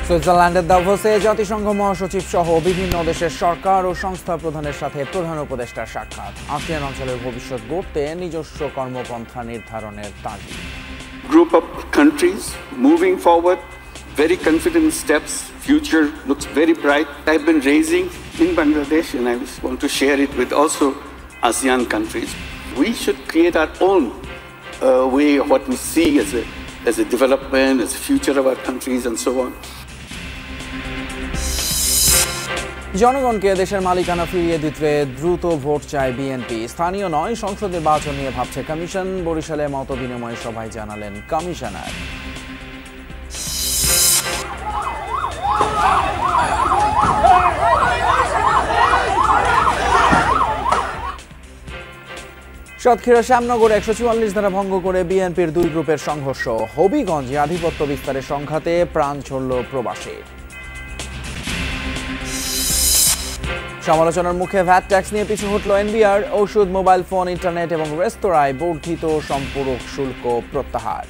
সুইজারল্যান্ডের দাভোসে জাতিসংঘ মহাসচিব সহ বিভিন্ন দেশের সরকার ও সংস্থা প্রধানের সাথে প্রধান উপদেষ্টার সাক্ষাৎ। আসিয়ান অঞ্চলের ভবিষ্যৎ গড়তে নিজস্ব কর্মপন্থা নির্ধারণের তাগিদ। Group of countries moving forward, very confident steps. Future looks very bright. I've been raising in Bangladesh, and I want to share it with also ASEAN countries. We should create our own way of what we see as a development, as a future of our countries, and so on. জনগণকে দেশের মালিকানা ফিরিয়ে দিতে দ্রুত vote চায় BNP. স্থানীয় নয়, সংসদ নির্বাচন নিয়ে ভাবছে কমিশন। বরিশালে মত বিনিময় সভায় জানালেন কমিশনার। সাতক্ষীরা শ্যামনগর 144 ধারা ভঙ্গ করে বিএনপির দুই গ্রুপের সংঘর্ষ। হবিগঞ্জে আধিপত্য বিস্তারের সংঘাতে প্রাণ ছড়ল প্রবাসী। সমালোচনার মুখে ভ্যাট ট্যাক্স নিয়ে পিছু হটল এনবিআর। ওষুধ, মোবাইল ফোন, ইন্টারনেট এবং রেস্তোরাঁয় বর্ধিত সম্পূরক শুল্ক প্রত্যাহার।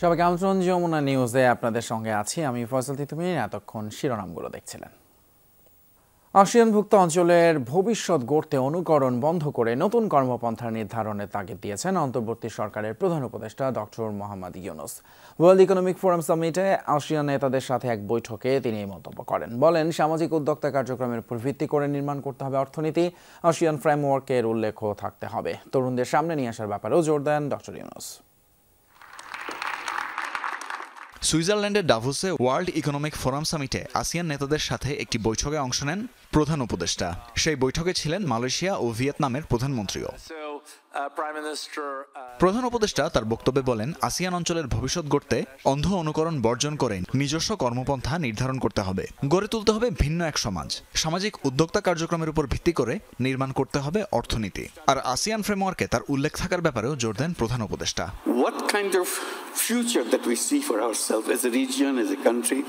সবাইকে আমন্ত্রণ যমুনা নিউজে, আপনাদের সঙ্গে আছি আমি ফয়সাল তিতুমির। এতক্ষণ শিরোনামগুলো দেখছিলেন। আসিয়ানভুক্ত অঞ্চলের ভবিষ্যৎ গড়তে অনুকরণ বন্ধ করে নতুন কর্মপন্থা নির্ধারণের তাগিদ দিয়েছেন অন্তর্বর্তী সরকারের প্রধান উপদেষ্টা doctor Mohammad Yunus. World economic forum সামিটে আসিয়ান নেতাদের সাথে এক বৈঠকে তিনি এই মন্তব্য করেন। বলেন, সামাজিক উদ্যোক্তা কার্যক্রমের উপর ভিত্তি করে নির্মাণ করতে হবে অর্থনীতি। আসিয়ান ফ্রেমওয়ার্কের উল্লেখও থাকতে হবে। তরুণদের সামনে নিয়ে আসার ব্যাপারেও জোর দেন ডক্টর ইউনুস। সুইজারল্যান্ডের ডাভোসে ওয়ার্ল্ড ইকোনমিক ফোরাম সামিটে আসিয়ান নেতাদের সাথে একটি বৈঠকে অংশ নেন প্রধান উপদেষ্টা। সেই বৈঠকে ছিলেন মালয়েশিয়া ও ভিয়েতনামের প্রধানমন্ত্রীও। প্রধান উপদেষ্টা তার বক্তব্যে বলেন, আসিয়ান অঞ্চলের ভবিষ্যৎ গড়তে অন্ধ অনুকরণ বর্জন করে নিজস্ব কর্মপন্থা নির্ধারণ করতে হবে। গড়ে তুলতে হবে ভিন্ন এক সমাজ। সামাজিক উদ্যোক্তা কার্যক্রমের উপর ভিত্তি করে নির্মাণ করতে হবে অর্থনীতি। আর আসিয়ান ফ্রেমওয়ার্কে তার উল্লেখ থাকার ব্যাপারেও জোর দেন প্রধান উপদেষ্টা। What kind of future that we see for ourselves as a region, as a country?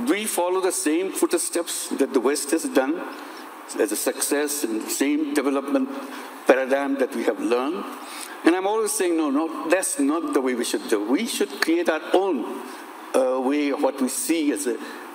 Do we follow the same footsteps that the West has done as a success and same development paradigm that we have learned? And I'm always saying, no, that's not the way we should do. We should create our own way of what we see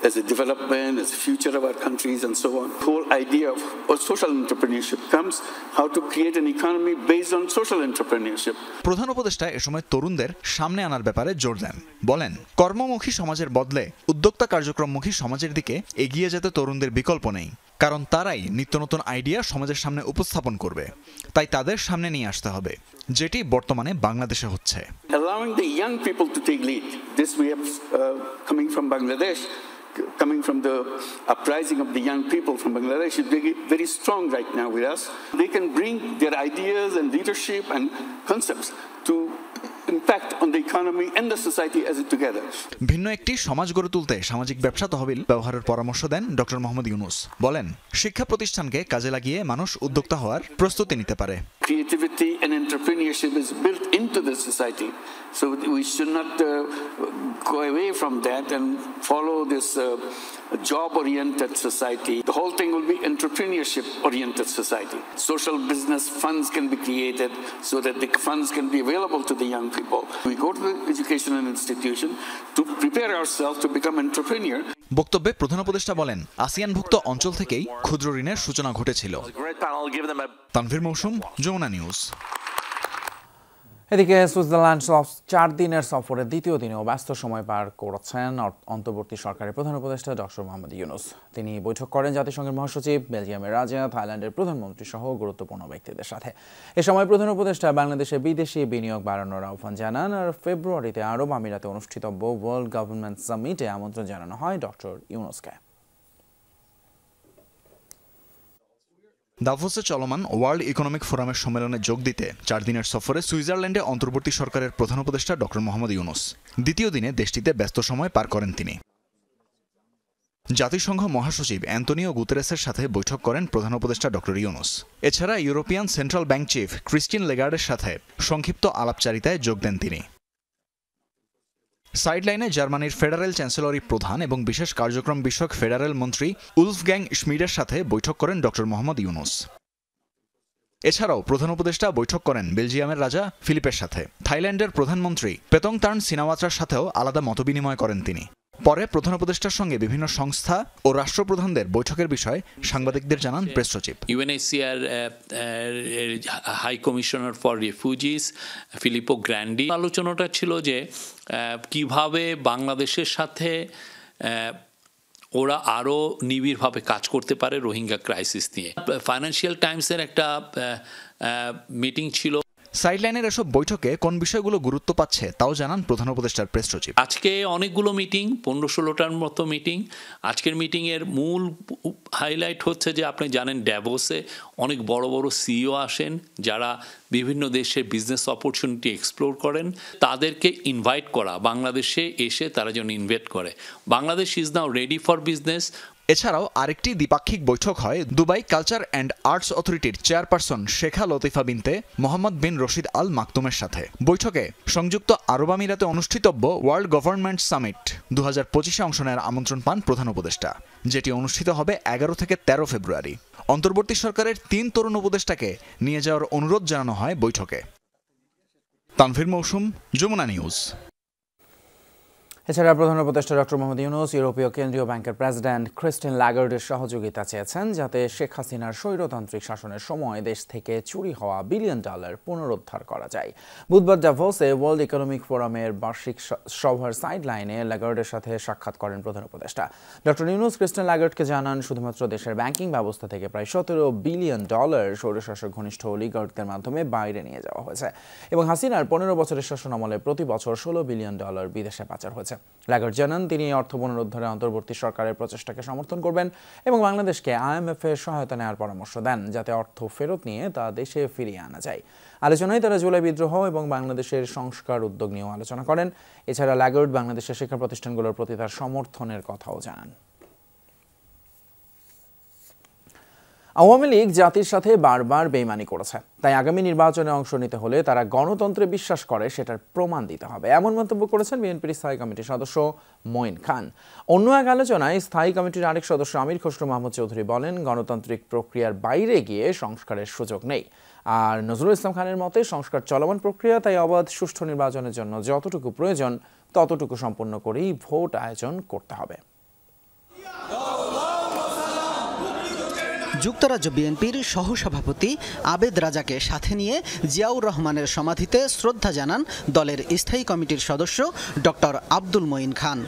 as a development, as a future of our countries, and so on. The whole idea of social entrepreneurship comes how to create an economy based on social entrepreneurship. প্রধান উপদেষ্টা এ সময় তরুণদের সামনে আনার ব্যাপারে জোর দেন। বলেন, কর্মমুখী সমাজের বদলে উদ্যোক্তা কার্যক্রমমুখী সমাজের দিকে এগিয়ে যেতে তরুণদের বিকল্প নেই। কারণ তারাই নিত্য নতুন আইডিয়া সমাজের সামনে উপস্থাপন করবে। তাই তাদের সামনে নিয়ে আসতে হবে, যেটি বর্তমানে বাংলাদেশে হচ্ছে। Allowing the young people to take lead. This we have coming from Bangladesh, coming from the uprising of the young people from Bangladesh is very strong right now with us. They can bring their ideas and leadership and concepts to impact on the economy and the society as it together. ভিন্ন একটি সমাজ গড়ে তুলতে সামাজিক ব্যবসা তহবিল ব্যবহারের পরামর্শ দেন ডক্টর মোহাম্মদ ইউনুস। বলেন, শিক্ষা প্রতিষ্ঠানকে কাজে লাগিয়ে মানুষ উদ্যোক্তা হওয়ার প্রস্তুতি নিতে পারে। Creativity and entrepreneurship is built into the society, so we should not go away from that and follow this job-oriented society. The whole thing will be entrepreneurship-oriented society. Social business funds can be created so that the funds can be available to the young people. We go to the educational institution to prepare ourselves to become entrepreneur. বক্তব্যে প্রধান উপদেষ্টা বলেন, আসিয়ানভুক্ত অঞ্চল থেকেই ক্ষুদ্র ঋণের সূচনা ঘটেছিল। তানভীর মৌসুম, যমুনা নিউজ। এদিকে সুইজারল্যান্ড 4 দিনের সফরের দ্বিতীয় দিনেও ব্যস্ত সময় পার করছেন অন্তর্বর্তী সরকারের প্রধান উপদেষ্টা ডক্টর মোহাম্মদ ইউনুস। তিনি বৈঠক করেন জাতিসংঘের মহাসচিব, বেলজিয়ামের রাজা, থাইল্যান্ডের প্রধানমন্ত্রী সহ গুরুত্বপূর্ণ ব্যক্তিদের সাথে। এ সময় প্রধান উপদেষ্টা বাংলাদেশে বিদেশি বিনিয়োগ বাড়ানোর আহ্বান জানান। আর ফেব্রুয়ারিতে আরব আমিরাতে অনুষ্ঠিতব্য ওয়ার্ল্ড গভর্নমেন্ট সামিটে আমন্ত্রণ জানানো হয় ডক্টর ইউনুসকে। দাভোসে চলমান ওয়ার্ল্ড ইকোনমিক ফোরামের সম্মেলনে যোগ দিতে 4 দিনের সফরে সুইজারল্যান্ডে অন্তর্বর্তী সরকারের প্রধান উপদেষ্টা ডক্টর মোহাম্মদ ইউনুস। দ্বিতীয় দিনে দেশটিতে ব্যস্ত সময় পার করেন তিনি। জাতিসংঘ মহাসচিব অ্যান্তোনিও গুতেরেসের সাথে বৈঠক করেন প্রধান উপদেষ্টা ডক্টর ইউনুস। এছাড়া European central bank chief Christine লেগার্ডের সাথে সংক্ষিপ্ত আলাপচারিতায় যোগ দেন তিনি। সাইডলাইনে জার্মানির ফেডারেল চ্যান্সেলরি প্রধান এবং বিশেষ কার্যক্রম বিষয়ক ফেডারেল মন্ত্রী উলফগ্যাং স্মিডের সাথে বৈঠক করেন ডক্টর মোহাম্মদ ইউনুস। এছাড়াও প্রধান উপদেষ্টা বৈঠক করেন বেলজিয়ামের রাজা ফিলিপের সাথে। থাইল্যান্ডের প্রধানমন্ত্রী পেতংতার্ন সিনাওয়াত্রার সাথেও আলাদা মতবিনিময় করেন তিনি। পরে প্রধান উপদেষ্টার সঙ্গে বিভিন্ন সংস্থা ও রাষ্ট্রপ্রধানদের বৈঠকের বিষয়ে সাংবাদিকদের জানান প্রেস সচিব। UNHCR high commissioner for refugees Filippo Grandi আলোচনাটা ছিল যে কিভাবে বাংলাদেশের সাথে ওরা আরও নিবিড়ভাবে কাজ করতে পারে রোহিঙ্গা ক্রাইসিস নিয়ে। ফাইন্যান্সিয়াল টাইমসের একটা মিটিং ছিল। সাইডলাইনের এসব বৈঠকে কোন বিষয়গুলো গুরুত্ব পাচ্ছে তাও জানান প্রধান উপদেষ্টার প্রেস সচিব। আজকে অনেকগুলো মিটিং, 15-16টার মতো মিটিং। আজকের মিটিংয়ের মূল হাইলাইট হচ্ছে যে আপনি জানেন ড্যাভোসে অনেক বড় বড় সিইও আসেন যারা বিভিন্ন দেশের বিজনেস অপরচুনিটি এক্সপ্লোর করেন। তাদেরকে ইনভাইট করা, বাংলাদেশে এসে তারা যেন ইনভেস্ট করে। Bangladesh is now ready for business. এছাড়াও আরেকটি দ্বিপাক্ষিক বৈঠক হয় দুবাই কালচার অ্যান্ড আর্টস অথরিটির চেয়ারপারসন শেখা লতিফা বিনতে মোহাম্মদ বিন রশিদ আল মাকতুমের সাথে। বৈঠকে সংযুক্ত আরব আমিরাতে অনুষ্ঠিতব্য ওয়ার্ল্ড গভর্নমেন্ট সামিট 2025-এ অংশ নেওয়ার আমন্ত্রণ পান প্রধান উপদেষ্টা, যেটি অনুষ্ঠিত হবে 11 থেকে 13 ফেব্রুয়ারি। অন্তর্বর্তী সরকারের 3 তরুণ উপদেষ্টাকে নিয়ে যাওয়ার অনুরোধ জানানো হয় বৈঠকে। তানভীর মৌসুম, যমুনা নিউজ। এছাড়া প্রধান উপদেষ্টা ডক্টর মোহাম্মদ ইউনুস ইউরোপীয় কেন্দ্রীয় ব্যাংকের প্রেসিডেন্ট ক্রিস্টিন ল্যাগার্ডের সহযোগিতা চেয়েছেন যাতে শেখ হাসিনার স্বৈরতান্ত্রিক শাসনের সময় দেশ থেকে চুরি হওয়া $1 বিলিয়ন পুনরুদ্ধার করা যায়। বুধবার ডাভোসে ওয়ার্ল্ড ইকোনমিক ফোরামের বার্ষিক সভার সাইডলাইনে ল্যাগার্ডের সাথে সাক্ষাৎ করেন প্রধান উপদেষ্টা। ডক্টর ইউনুস ক্রিস্টিন ল্যাগার্ডকে জানান শুধুমাত্র দেশের ব্যাংকিং ব্যবস্থা থেকে প্রায় $17 বিলিয়ন স্বৈরশাসক ঘনিষ্ঠ অলিগার্কদের মাধ্যমে বাইরে নিয়ে যাওয়া হয়েছে এবং হাসিনার 15 বছরের শাসন আমলে প্রতি বছর $16 বিলিয়ন বিদেশে পাচার হয়েছে। ল্যাগার্ড জানান তিনি অর্থ পুনরুদ্ধারে অন্তর্বর্তী সরকারের প্রচেষ্টাকে সমর্থন করবেন এবং বাংলাদেশকে IMF এর সহায়তা নেওয়ার পরামর্শ দেন যাতে অর্থ ফেরত নিয়ে তা দেশে ফিরিয়ে আনা যায়। আলোচনায় তারা জুলাই বিদ্রোহ এবং বাংলাদেশের সংস্কার উদ্যোগ নিয়েও আলোচনা করেন। এছাড়া ল্যাগার্ড বাংলাদেশের শিক্ষা প্রতিষ্ঠানগুলোর প্রতি তার সমর্থনের কথাও জানান। আওয়ামী লীগ জাতির সাথে বারবার বেইমানি করেছে, তাই আগামী নির্বাচনে অংশ নিতে হলে তারা গণতন্ত্রে বিশ্বাস করে সেটার প্রমাণ দিতে হবে, এমন মন্তব্য করেছেন বিএনপির স্থায়ী কমিটির সদস্য মঈন খান। অন্য এক আলোচনায় স্থায়ী কমিটির আরেক সদস্য আমির খসরু মাহমুদ চৌধুরী বলেন গণতান্ত্রিক প্রক্রিয়ার বাইরে গিয়ে সংস্কারের সুযোগ নেই। আর নজরুল ইসলাম খানের মতে সংস্কার চলমান প্রক্রিয়া, তাই অবাধ সুষ্ঠু নির্বাচনের জন্য যতটুকু প্রয়োজন ততটুকু সম্পন্ন করেই ভোট আয়োজন করতে হবে। যুক্তরাজ্য বিএনপির সহসভাপতি আবেদ রাজাকে সাথে নিয়ে জিয়াউর রহমানের সমাধিতে শ্রদ্ধা জানান দলের স্থায়ী কমিটির সদস্য ডক্টর আব্দুল মঈন খান।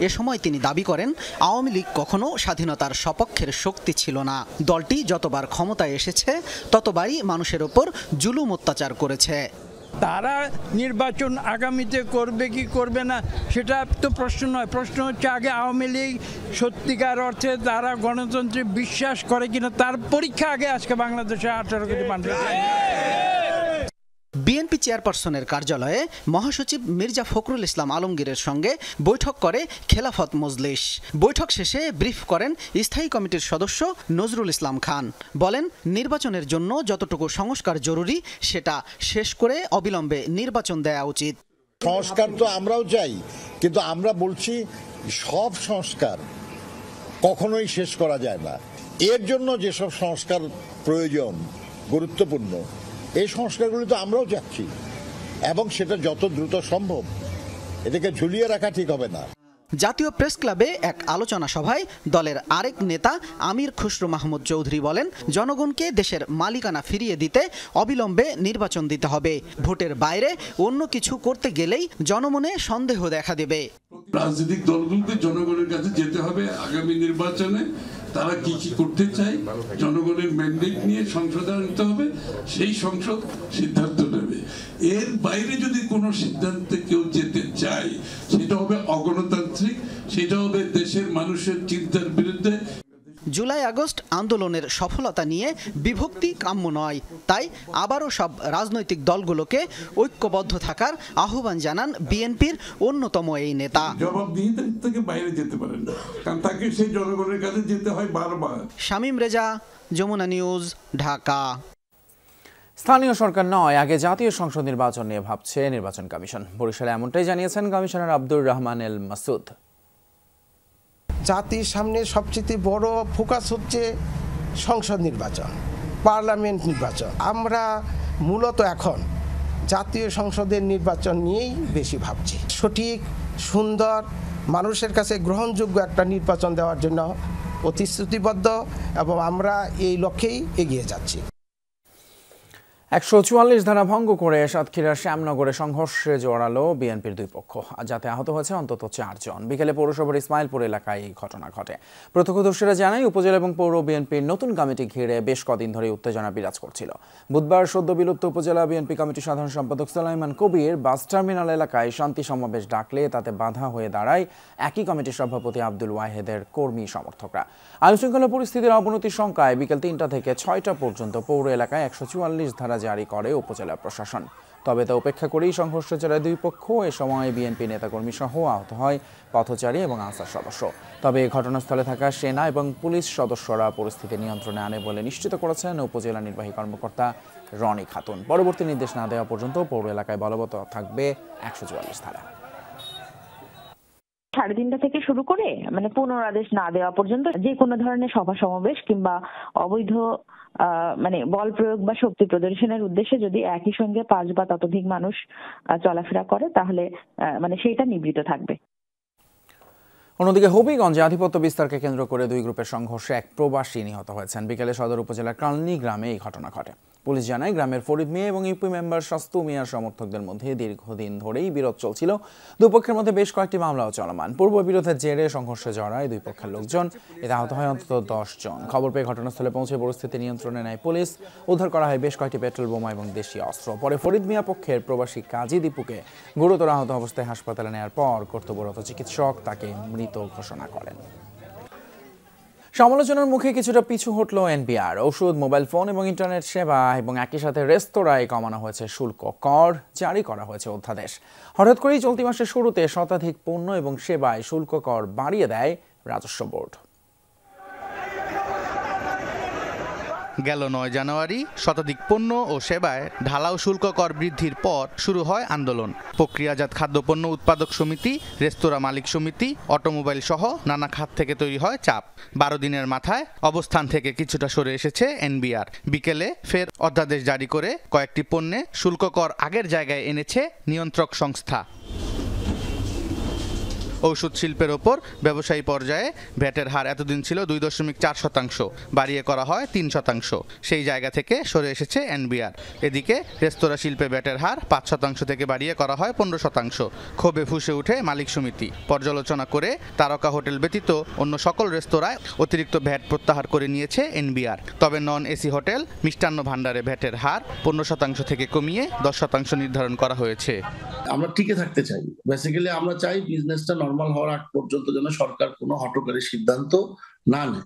এ সময় তিনি দাবি করেন আওয়ামী লীগ কখনো স্বাধীনতার সপক্ষের শক্তি ছিল না। দলটি যতবার ক্ষমতায় এসেছে ততবারই মানুষের ওপর জুলুম অত্যাচার করেছে। তারা নির্বাচন আগামীতে করবে কি করবে না সেটা তো প্রশ্ন নয়, প্রশ্ন হচ্ছে আগে আওয়ামী লীগ সত্যিকার অর্থে তারা গণতন্ত্রে বিশ্বাস করে কিনা তার পরীক্ষা আগে আজকে বাংলাদেশে 18 কোটি মানুষ। বিএনপি চেয়ারপারসনের কার্যালয়ে মহাসচিব মির্জা ফখরুল ইসলাম আলমগীরের সঙ্গে বৈঠক করে খেলাফত মজলিস। বৈঠক শেষে ব্রিফ করেন স্থায়ী কমিটির সদস্য নজরুল ইসলাম খান। বলেন নির্বাচনের জন্য যতটুকু সংস্কার জরুরি সেটা শেষ করে অবিলম্বে নির্বাচন দেওয়া উচিত। সংস্কার তো আমরাও চাই, কিন্তু আমরা বলছি সব সংস্কার কখনোই শেষ করা যায় না। এর জন্য যেসব সংস্কার প্রয়োজন গুরুত্বপূর্ণ এই সংস্কারগুলি তো আমরাও চাচ্ছি এবং সেটা যত দ্রুত সম্ভব। এটাকে ঝুলিয়ে রাখা ঠিক হবে না। জাতীয় প্রেস ক্লাবে এক আলোচনা সভায় দলের আরেক নেতা আমির খসরু মাহমুদ চৌধুরী বলেন জনগণকে দেশের মালিকানা ফিরিয়ে দিতে অবিলম্বে নির্বাচন দিতে হবে। ভোটের বাইরে অন্য কিছু করতে গেলেই জনমনে সন্দেহ দেখা দেবে। রাজনৈতিক দলগুলোকে জনগণের কাছে যেতে হবে আগামী নির্বাচনে, তারা কি কি করতে চায় জনগণের ম্যান্ডেট নিয়ে সংসদে আনতে হবে, সেই সংসদ সিদ্ধান্ত নেবে। এর বাইরে যদি কোনো সিদ্ধান্তে কেউ যেতে চায় সেটা হবে অগণতান্ত্রিক, সেটা হবে দেশের মানুষের চিন্তার বিরুদ্ধে। জুলাই আগস্ট আন্দোলনের সফলতা নিয়ে বিভক্তি কাম্য নয়, তাই আবারও সব রাজনৈতিক দলগুলোকে ঐক্যবদ্ধ থাকার আহ্বান জানান বিএনপির অন্যতম এই নেতা। জবাবদিহিতা থেকে বাইরে যেতে পারেন না, কারণ তাকে সেই জনগণের কাছে যেতে হয় বারবার। শামীম রেজা, যমুনা নিউজ, ঢাকা। স্থানীয় সরকার নয়, আগে জাতীয় সংসদ নির্বাচন নিয়ে ভাবছে নির্বাচন কমিশন। বরিশালে এমনটাই জানিয়েছেন কমিশনার আব্দুর রহমান এল মাসুদ। জাতির সামনে সবচেয়ে বড় ফোকাস হচ্ছে সংসদ নির্বাচন, পার্লামেন্ট নির্বাচন। আমরা মূলত এখন জাতীয় সংসদের নির্বাচন নিয়েই বেশি ভাবছি। সঠিক, সুন্দর, মানুষের কাছে গ্রহণযোগ্য একটা নির্বাচন দেওয়ার জন্য প্রতিশ্রুতিবদ্ধ এবং আমরা এই লক্ষ্যেই এগিয়ে যাচ্ছি। 144 ধারা ভঙ্গ করে সাতক্ষীরার শ্যামনগরে সংঘর্ষে জড়ালো বিএনপির দুই পক্ষ, যাতে আহত হয়েছে অন্তত 4 জন। বিকেলে পৌরসভার ইসমাইলপুর এলাকায় এই ঘটনা ঘটে। প্রত্যক্ষদর্শীরা জানায়, উপজেলা এবং পৌর বিএনপির নতুন কমিটি ঘিরে বেশ কদিন ধরে উত্তেজনা বিরাজ করছিল। বুধবার সদ্য বিলুপ্ত উপজেলা বিএনপি কমিটির সাধারণ সম্পাদক সুলাইমান কবির বাস টার্মিনাল এলাকায় শান্তি সমাবেশ ডাকলে তাতে বাধা হয়ে দাঁড়ায় একই কমিটির সভাপতি আব্দুল ওয়াহেদের কর্মী সমর্থকরা। আইনশৃঙ্খলা পরিস্থিতির অবনতির শঙ্কায় বিকেল 3টা থেকে 6টা পর্যন্ত পৌর এলাকায় 144 ধারা জারি করে উপজেলা প্রশাসন। তবে তা উপেক্ষা করেই সংঘর্ষে জড়ায় দুই পক্ষ। এ সময় বিএনপি নেতাকর্মী সহ আহত হয় পথচারী এবং আনসার সদস্য। তবে ঘটনাস্থলে থাকা সেনা এবং পুলিশ সদস্যরা পরিস্থিতি নিয়ন্ত্রণে আনে বলে নিশ্চিত করেছেন উপজেলা নির্বাহী কর্মকর্তা রনি খাতুন। পরবর্তী নির্দেশ না দেওয়া পর্যন্ত পৌর এলাকায় বলবৎ থাকবে 144 ধারা। 3:30 থেকে শুরু করে পুনরাদেশ না দেওয়া পর্যন্ত যে কোনো ধরনের সভা সমাবেশ কিংবা অবৈধ বল প্রয়োগ বা শক্তি প্রদর্শনের উদ্দেশ্যে যদি একই সঙ্গে 5 বা ততোধিক মানুষ চলাফেরা করে তাহলে সেইটা নিবৃত থাকবে। অন্যদিকে হবিগঞ্জে আধিপত্য বিস্তারকে কেন্দ্র করে দুই গ্রুপের সংঘর্ষে এক প্রবাসী নিহত হয়েছেন। বিকেলে সদর উপজেলার কালনি গ্রামে এই ঘটনা ঘটে। পুলিশ জানায়, গ্রামের ফরিদ মিয়া এবং ইউপি মেম্বার শাস্তু মিয়ার সমর্থকদের মধ্যে দীর্ঘদিন ধরেই বিরোধ চলছিল। দুই পক্ষের মধ্যে বেশ কয়েকটি মামলাও চলমান। পূর্ব বিরোধের জেরে সংঘর্ষে জড়ায় দুই পক্ষের লোকজন। এতে আহত হয় অন্তত 10 জন। খবর পেয়ে ঘটনাস্থলে পৌঁছে পরিস্থিতি নিয়ন্ত্রণে নেয় পুলিশ। উদ্ধার করা হয় বেশ কয়েকটি পেট্রোল বোমা এবং দেশীয় অস্ত্র। পরে ফরিদ মিয়া পক্ষের প্রবাসী কাজী দীপুকে গুরুতর আহত অবস্থায় হাসপাতালে নেওয়ার পর কর্তব্যরত চিকিৎসক তাকে মৃত ঘোষণা করেন। সমালোচনার মুখে কিছুটা পিছু হটল এনবিআর। ওষুধ, মোবাইল ফোন এবং ইন্টারনেট সেবা এবং একই সাথে রেস্তোরাঁয় কমানো হয়েছে শুল্ক, কর জারি করা হয়েছে অধ্যাদেশ। হঠাৎ করেই চলতি মাসের শুরুতে শতাধিক পণ্য এবং সেবায় শুল্ক কর বাড়িয়ে দেয় রাজস্ব বোর্ড। গেল 9 জানুয়ারি শতাধিক পণ্য ও সেবায় ঢালাও শুল্ক কর বৃদ্ধির পর শুরু হয় আন্দোলন। প্রক্রিয়াজাত খাদ্যপণ্য উৎপাদক সমিতি, রেস্তোরাঁ মালিক সমিতি, অটোমোবাইল সহ নানা খাত থেকে তৈরি হয় চাপ। 12 দিনের মাথায় অবস্থান থেকে কিছুটা সরে এসেছে এনবিআর। বিকেলে ফের অধ্যাদেশ জারি করে কয়েকটি পণ্যে শুল্ক কর আগের জায়গায় এনেছে নিয়ন্ত্রক সংস্থা। ঔষধ শিল্পের ওপর ব্যবসায়ী পর্যায়ে ভ্যাটের হার এতদিন ছিল 2.4%, বাড়িয়ে করা হয় 3%। সেই জায়গা থেকে সরে এসেছে এনবিআর। এদিকে রেস্তোরাঁ শিল্পে ভ্যাটের হার 5% থেকে বাড়িয়ে করা হয় 15%। ক্ষোভে ফুঁসে উঠে মালিক সমিতি। পর্যালোচনা করে তারকা হোটেল ব্যতীত অন্য সকল রেস্তোরাঁয় অতিরিক্ত ভ্যাট প্রত্যাহার করে নিয়েছে এনবিআর। তবে নন এসি হোটেল, মিষ্টান্ন ভাণ্ডারে ভ্যাটের হার 15% থেকে কমিয়ে 10% নির্ধারণ করা হয়েছে। আমরা টিকে থাকতে চাই। বেসিক্যালি আমরা চাই বিজনেসটা নরমাল হওয়ার আগ পর্যন্ত যেন সরকার কোনো হঠকারী সিদ্ধান্ত না নেয়।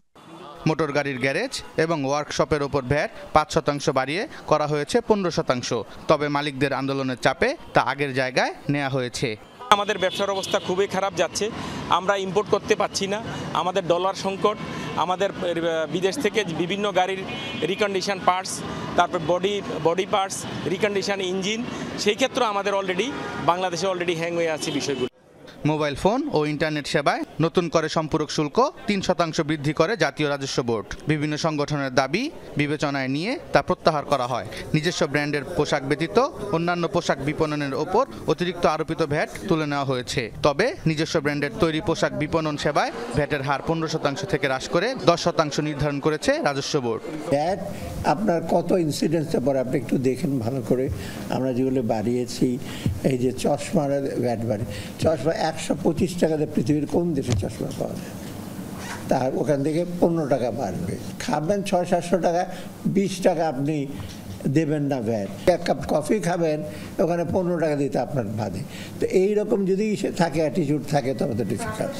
মোটর গাড়ির গ্যারেজ এবং ওয়ার্কশপের ওপর ভ্যাট 5% বাড়িয়ে করা হয়েছে 15%। তবে মালিকদের আন্দোলনের চাপে তা আগের জায়গায় নেওয়া হয়েছে। আমাদের ব্যবসার অবস্থা খুবই খারাপ যাচ্ছে। আমরা ইম্পোর্ট করতে পারছি না। আমাদের ডলার সংকট, আমাদের বিদেশ থেকে বিভিন্ন গাড়ির রিকন্ডিশন পার্টস, তারপর বডি পার্টস, রিকন্ডিশন ইঞ্জিন, সেই ক্ষেত্রে আমাদের বাংলাদেশে অলরেডি হ্যাং হয়ে আছে বিষয়গুলো। মোবাইল ফোন ও ইন্টারনেট সেবায় নতুন করে সম্পূরক শুল্ক 3% বৃদ্ধি করে জাতীয় রাজস্ব বোর্ড। বিভিন্ন সংগঠনের দাবি বিবেচনায় নিয়ে তা প্রত্যাহার করা হয়। নিজস্ব ব্র্যান্ডের পোশাক ব্যতীত অন্যান্য পোশাক বিপণনের ওপর অতিরিক্ত আরোপিত ভ্যাট তুলে নেওয়া হয়েছে। তবে নিজস্ব ব্র্যান্ডের তৈরি পোশাক বিপণন সেবায় ভ্যাটের হার 15% থেকে হ্রাস করে 10% নির্ধারণ করেছে রাজস্ব বোর্ড। ভ্যাট আপনার কত ইনসিডেন্সের পর আপনি একটু দেখেন ভালো করে। আমরা যেগুলো বাড়িয়েছি, এই যে চশমার ভ্যাট বাড়ি, চশমা 125 টাকাতে পৃথিবীর কোন দেশে চশমা পাওয়া যায়? তার ওখান থেকে 15 টাকা বাড়বে। খাবেন 600-700 টাকা, 20 টাকা আপনি দেবেন না ভ্যাট। এক কাপ কফি খাবেন, ওখানে 15 টাকা দিতে আপনার বাদে। তো এইরকম যদি থাকে, অ্যাটিটিউড থাকে, তবে তো ডিফিকাল্ট।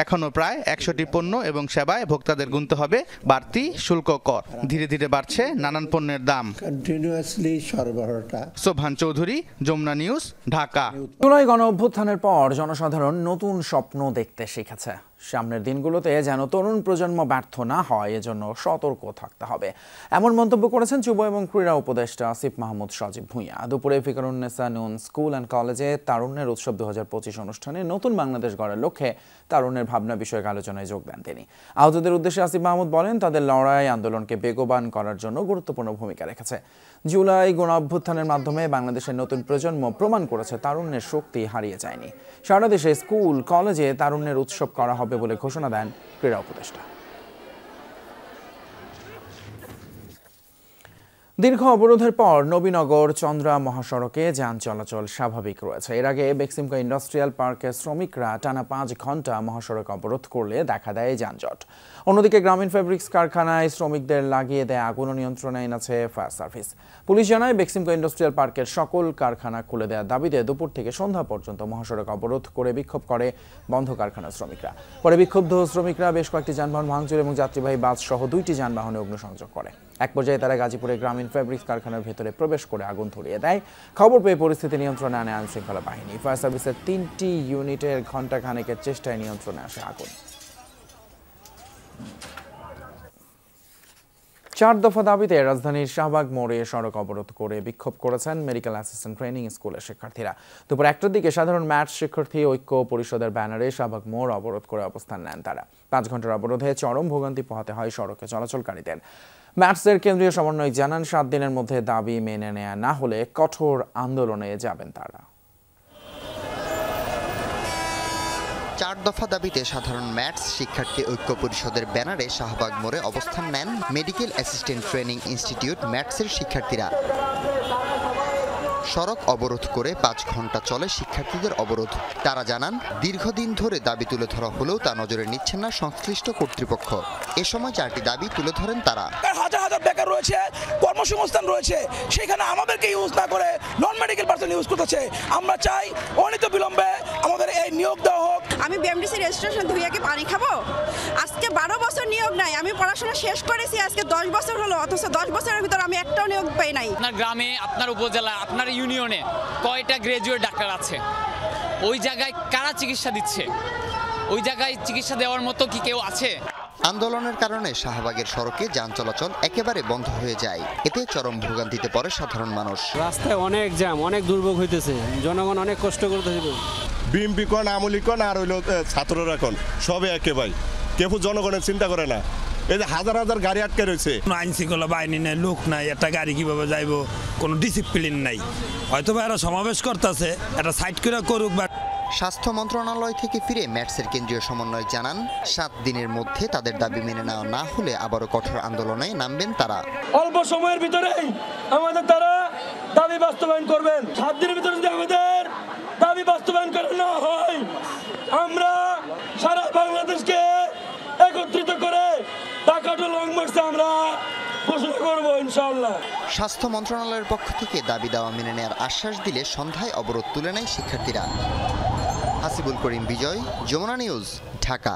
এখনও প্রায় 100টি পণ্য এবং সেবায় ভোক্তাদের গুনতে হবে বাড়তি শুল্ক কর। ধীরে ধীরে বাড়ছে নানান পণ্যের দাম। কন্টিনিউয়াসলি সরবরাহটা। সোভান চৌধুরী, যমুনা নিউজ, ঢাকা। জুলাই গণ অভ্যুত্থানের পর জনসাধারণ নতুন স্বপ্ন দেখতে শিখেছে। সামনের দিনগুলোতে যেন তরুণ প্রজন্ম ব্যর্থ না হয়, এজন্য সতর্ক থাকতে হবে, এমন মন্তব্য করেছেন যুব এবং ক্রীড়া উপদেষ্টা আসিফ মাহমুদ সজীব ভূঁইয়া। দুপুরে ফিকরুন্নেসা নুন স্কুল অ্যান্ড কলেজে তারুণ্যের উৎসব 2025 অনুষ্ঠানে নতুন বাংলাদেশ গড়ার লক্ষ্যে তারুণ্যের ভাবনা বিষয়ক আলোচনায় যোগ দেন তিনি। আহতদের উদ্দেশ্যে আসিফ মাহমুদ বলেন, তাদের লড়াই আন্দোলনকে বেগবান করার জন্য গুরুত্বপূর্ণ ভূমিকা রেখেছে। জুলাই গণ অভ্যুত্থানের মাধ্যমে বাংলাদেশের নতুন প্রজন্ম প্রমাণ করেছে তারুণ্যের শক্তি হারিয়ে যায়নি। সারা দেশে স্কুল কলেজে তারুণ্যের উৎসব করা হবে বলে ঘোষণা দেন ক্রীড়া উপদেষ্টা। দীর্ঘ অবরোধের পর নবীনগর চন্দ্রা মহাসড়কে যান চলাচল স্বাভাবিক রয়েছে। এর আগে বেক্সিমকো ইন্ডাস্ট্রিয়াল পার্কের শ্রমিকরা টানা 5 ঘন্টা মহাসড়ক অবরোধ করলে দেখা দেয় যানজট। অন্যদিকে গ্রামীণ ফেব্রিক্স কারখানায় শ্রমিকদের লাগিয়ে দেয় আগুন নিয়ন্ত্রণে এনেছে ফায়ার সার্ভিস। পুলিশ জানায়, বেক্সিমকো ইন্ডাস্ট্রিয়াল পার্কের সকল কারখানা খুলে দেওয়ার দাবিতে দুপুর থেকে সন্ধ্যা পর্যন্ত মহাসড়ক অবরোধ করে বিক্ষোভ করে বন্ধ কারখানার শ্রমিকরা। পরে বিক্ষুব্ধ শ্রমিকরা বেশ কয়েকটি যানবাহন ভাঙচুর এবং যাত্রীবাহী বাস সহ 2টি যানবাহনে অগ্নিসংযোগ করে। এক পর্যায়ে তারা গাজীপুরে গ্রামীণ ফেব্রিক্স কারখানার ভেতরে প্রবেশ করে আগুন ধরিয়ে দেয়। খবর পেয়ে পরিস্থিতি নিয়ন্ত্রণে আনে আইনশৃঙ্খলা বাহিনী। ফায়ার সার্ভিসের 3টি ইউনিটের ঘণ্টাখানেকের চেষ্টায় নিয়ন্ত্রণে আসে আগুন। 4 দফা দাবিতে রাজধানীর শাহবাগ মোড়ে সড়ক অবরোধ করে বিক্ষোভ করেছেন মেডিকেল অ্যাসিস্ট্যান্ট ট্রেনিং স্কুলের শিক্ষার্থীরা। দুপুর 1টার দিকে সাধারণ ম্যাথস শিক্ষার্থী ঐক্য পরিষদের ব্যানারে শাহবাগ মোড় অবরোধ করে অবস্থান নেন তারা। 5 ঘন্টার অবরোধে চরম ভোগান্তি পোহাতে হয় সড়কে চলাচলকারীদের। ম্যাথসের কেন্দ্রীয় সমন্বয়ক জানান, 7 দিনের মধ্যে দাবি মেনে নেওয়া না হলে কঠোর আন্দোলনে যাবেন তারা। 4 দফা দাবিতে সাধারণ ম্যাথস শিক্ষার্থী ঐক্য পরিষদের ব্যানারে শাহবাগ মোড়ে অবস্থান নেন মেডিকেল অ্যাসিস্ট্যান্ট ট্রেনিং ইনস্টিটিউট ম্যাথসের শিক্ষার্থীরা। সড়ক অবরোধ করে 5 ঘন্টা চলে শিক্ষার্থীদের অবরোধ। তারা জানান, দীর্ঘদিন ধরে দাবি তুলে ধরা হলেও তা নজরে নিচ্ছেন না সংশ্লিষ্ট কর্তৃপক্ষ। এ সময় 4টি দাবি তুলে ধরেন তারা। হাজার হাজার বেকার রয়েছে, কর্মসংস্থান রয়েছে, সেখানে আমাদেরকে ইউজ না করে নন মেডিকেল পার্সন ইউজ করতেছে। আমরা চাই অনিত বিলম্বে আমাদের এই নিয়োগ দেওয়া হোক। আমি বিএমডিসি রেজিস্ট্রেশন ধুইয়া কি পানি খাবো? আজকে 12 বছর নিয়োগ নাই। আমি পড়াশোনা শেষ করেছি আজকে 10 বছর হলো, অথচ 10 বছরের ভিতর আমি একটাও নিয়োগ পাই নাই। আপনার গ্রামে, আপনার উপজেলা, আপনার ইউনিয়নে কয়টা গ্রাজুয়েট ডাক্তার আছে? ওই জায়গায় কারা চিকিৎসা দিচ্ছে? ওই জায়গায় চিকিৎসা দেওয়ার মতো কি কেউ আছে? আন্দোলনের কারণে শাহবাগের সড়কে যান চলাচল একেবারে বন্ধ হয়ে যায়। এতে চরম ভোগান্তিতে পড়ে সাধারণ মানুষ। রাস্তায় অনেক জ্যাম, অনেক দুর্ভোগ হইতেছে, জনগণ অনেক কষ্ট করতেছে। বিএমপি কোন, আমলি কোন, আর হইল ছাত্ররা কোন, সবে একেবারে কেউ জনগণের চিন্তা করে না। এই যে হাজার হাজার গাড়ি আটকে রয়েছে, আইন শৃঙ্খলা বাহিনী নাই, লোক নাই, একটা গাড়ি কিভাবে যাইব, কোনো ডিসিপ্লিন নাই। হয়তো এরা সমাবেশ করতেছে, একটা সাইড করে করুক। স্বাস্থ্য মন্ত্রণালয় থেকে ফিরে ম্যাথসের কেন্দ্রীয় সমন্বয়ক জানান, 7 দিনের মধ্যে তাদের দাবি মেনে নেওয়া না হলে আবারও কঠোর আন্দোলনে নামবেন তারা। অল্প সময়ের ভিতরেই আমাদের তারা দাবি বাস্তবায়ন করবেন। 7 দিনের ভিতরে যদি আমাদের দাবি বাস্তবায়ন করা না হয়, আমরা সারা বাংলাদেশকে একত্রিত করে ঢাকা টু লং মার্চে আমরা ঘোষণা করব ইনশাআল্লাহ। স্বাস্থ্য মন্ত্রণালয়ের পক্ষ থেকে দাবি দেওয়া মেনে নেওয়ার আশ্বাস দিলে সন্ধ্যায় অবরোধ তুলে নেয় শিক্ষার্থীরা। হাসিবুল করিম বিজয়, যমুনা নিউজ, ঢাকা।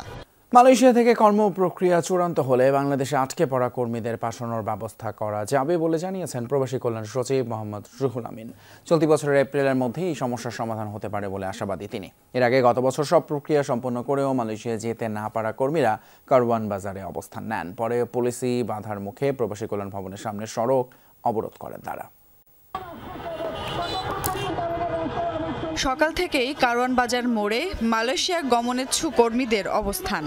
মালয়েশিয়া থেকে কর্ম প্রক্রিয়া চূড়ান্ত হলে বাংলাদেশে আটকে পড়া কর্মীদের পাঠানোর ব্যবস্থা করা যাবে বলে জানিয়েছেন প্রবাসী কল্যাণ সচিব মোহাম্মদ রুহুল আমিন। চলতি বছরের এপ্রিলের মধ্যেই এই সমস্যার সমাধান হতে পারে বলে আশাবাদী তিনি। এর আগে গত বছর সব প্রক্রিয়া সম্পন্ন করেও মালয়েশিয়া যেতে না পারা কর্মীরা কারওয়ান বাজারে অবস্থান নেন। পরে পুলিশি বাধার মুখে প্রবাসী কল্যাণ ভবনের সামনে সড়ক অবরোধ করেন তারা। সকাল থেকেই কারওয়ান বাজার মোড়ে মালয়েশিয়া গমনেচ্ছু কর্মীদের অবস্থান।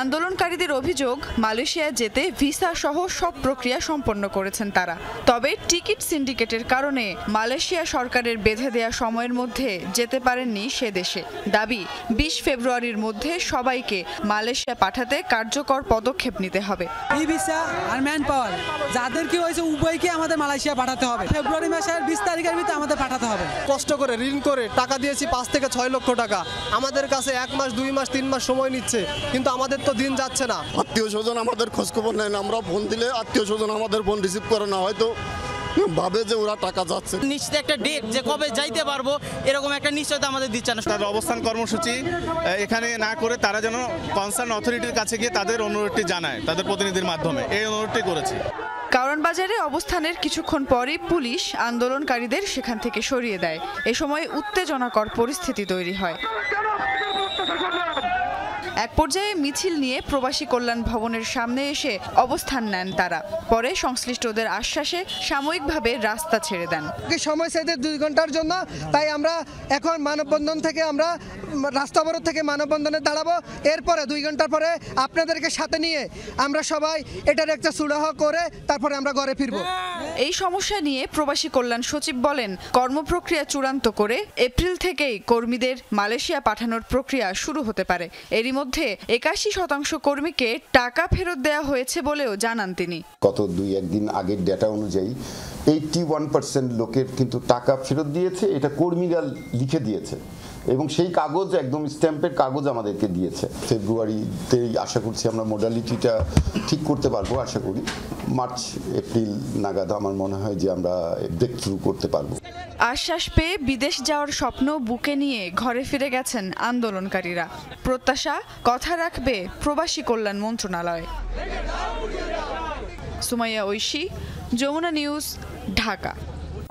আন্দোলনকারীদের অভিযোগ, মালয়েশিয়া যেতে ভিসা সহ সব প্রক্রিয়া সম্পন্ন করেছেন তারা। তবে টিকিট সিন্ডিকেটের কারণে মালয়েশিয়া সরকারের বেঁধে দেয়া সময়ের মধ্যে যেতে পারেননি সে দেশে। দাবি, 20 ফেব্রুয়ারির মধ্যে সবাইকে মালয়েশিয়া পাঠাতে কার্যকর পদক্ষেপ নিতে হবে। ই ভিসা আর ম্যান পাওয়ার যাদের কি হয়েছে উভয়কে আমাদের মালয়েশিয়া পাঠাতে হবে। ফেব্রুয়ারি মাসের 20 তারিখের ভিতরে আমাদের পাঠাতে হবে। কষ্ট করে ঋণ করে টাকা দিয়েছি 5 থেকে 6 লক্ষ টাকা। আমাদের কাছে 1 মাস, 2 মাস, 3 মাস সময় নিচ্ছে, কিন্তু আমাদের আমাদের তো দিন যাচ্ছে না। আত্মীয় স্বজন আমাদের খোঁজখবর নেয় না, আমরা ফোন দিলে আত্মীয় স্বজন আমাদের ফোন রিসিভ করে না, হয়তো ভাবে যে ওরা টাকা যাচ্ছে। নিশ্চিত একটা ডেট যে কবে যাইতে পারবো এরকম একটা নিশ্চয়তা আমাদের দিচ্ছে না। তাদের অবস্থান কর্মসূচি এখানে না করে তারা যেন কনসার্ন অথরিটির কাছে গিয়ে তাদের অনুরোধটি জানায় তাদের প্রতিনিধির মাধ্যমে, এই অনুরোধটি করেছি। কারণ বাজারে অবস্থানের কিছুক্ষণ পরেই পুলিশ আন্দোলনকারীদের সেখান থেকে সরিয়ে দেয়। এ সময় উত্তেজনাকর পরিস্থিতি তৈরি হয়। এক পর্যায়ে মিছিল নিয়ে প্রবাসী কল্যাণ ভবনের সামনে এসে অবস্থান নেন তারা। পরে সংশ্লিষ্টদের আশ্বাসে সাময়িকভাবে রাস্তা ছেড়ে দেন। সময় চাইতে 2 ঘন্টার জন্য, তাই আমরা এখন মানববন্ধন থেকে আমরা রাস্তা অবরোধ থেকে মানববন্ধনে দাঁড়াবো। এরপরে 2 ঘন্টার পরে আপনাদেরকে সাথে নিয়ে আমরা সবাই এটার একটা সুরাহ করে তারপরে আমরা ঘরে ফিরবো। এই সমস্যা নিয়ে প্রবাসী কল্যাণ সচিব বলেন, কর্মপ্রক্রিয়া চূড়ান্ত করে এপ্রিল থেকেই কর্মীদের মালয়েশিয়া পাঠানোর প্রক্রিয়া শুরু হতে পারে। এরই মধ্যে 81% কর্মীকে টাকা ফেরত দেওয়া হয়েছে বলেও জানান তিনি। গত 2-1 দিন আগের ডেটা অনুযায়ী 81% লোকের কিন্তু টাকা ফেরত দিয়েছে। এটা কর্মীরা লিখে দিয়েছে এবং সেই কাগজ একদম স্ট্যাম্পের কাগজ আমাদেরকে দিয়েছে। ফেব্রুয়ারিতেই আশা করছি আমরা মোডালিটিটা ঠিক করতে পারবো। আশা করি মার্চ এপ্রিল নাগাদ আমার মনে হয় যে আমরা ব্রেক থ্রু করতে পারবো। আশ্বাস পেয়ে বিদেশ যাওয়ার স্বপ্ন বুকে নিয়ে ঘরে ফিরে গেছেন আন্দোলনকারীরা। প্রত্যাশা কথা রাখবে প্রবাসী কল্যাণ মন্ত্রণালয়। সুমাইয়া ঐশী, যমুনা নিউজ, ঢাকা।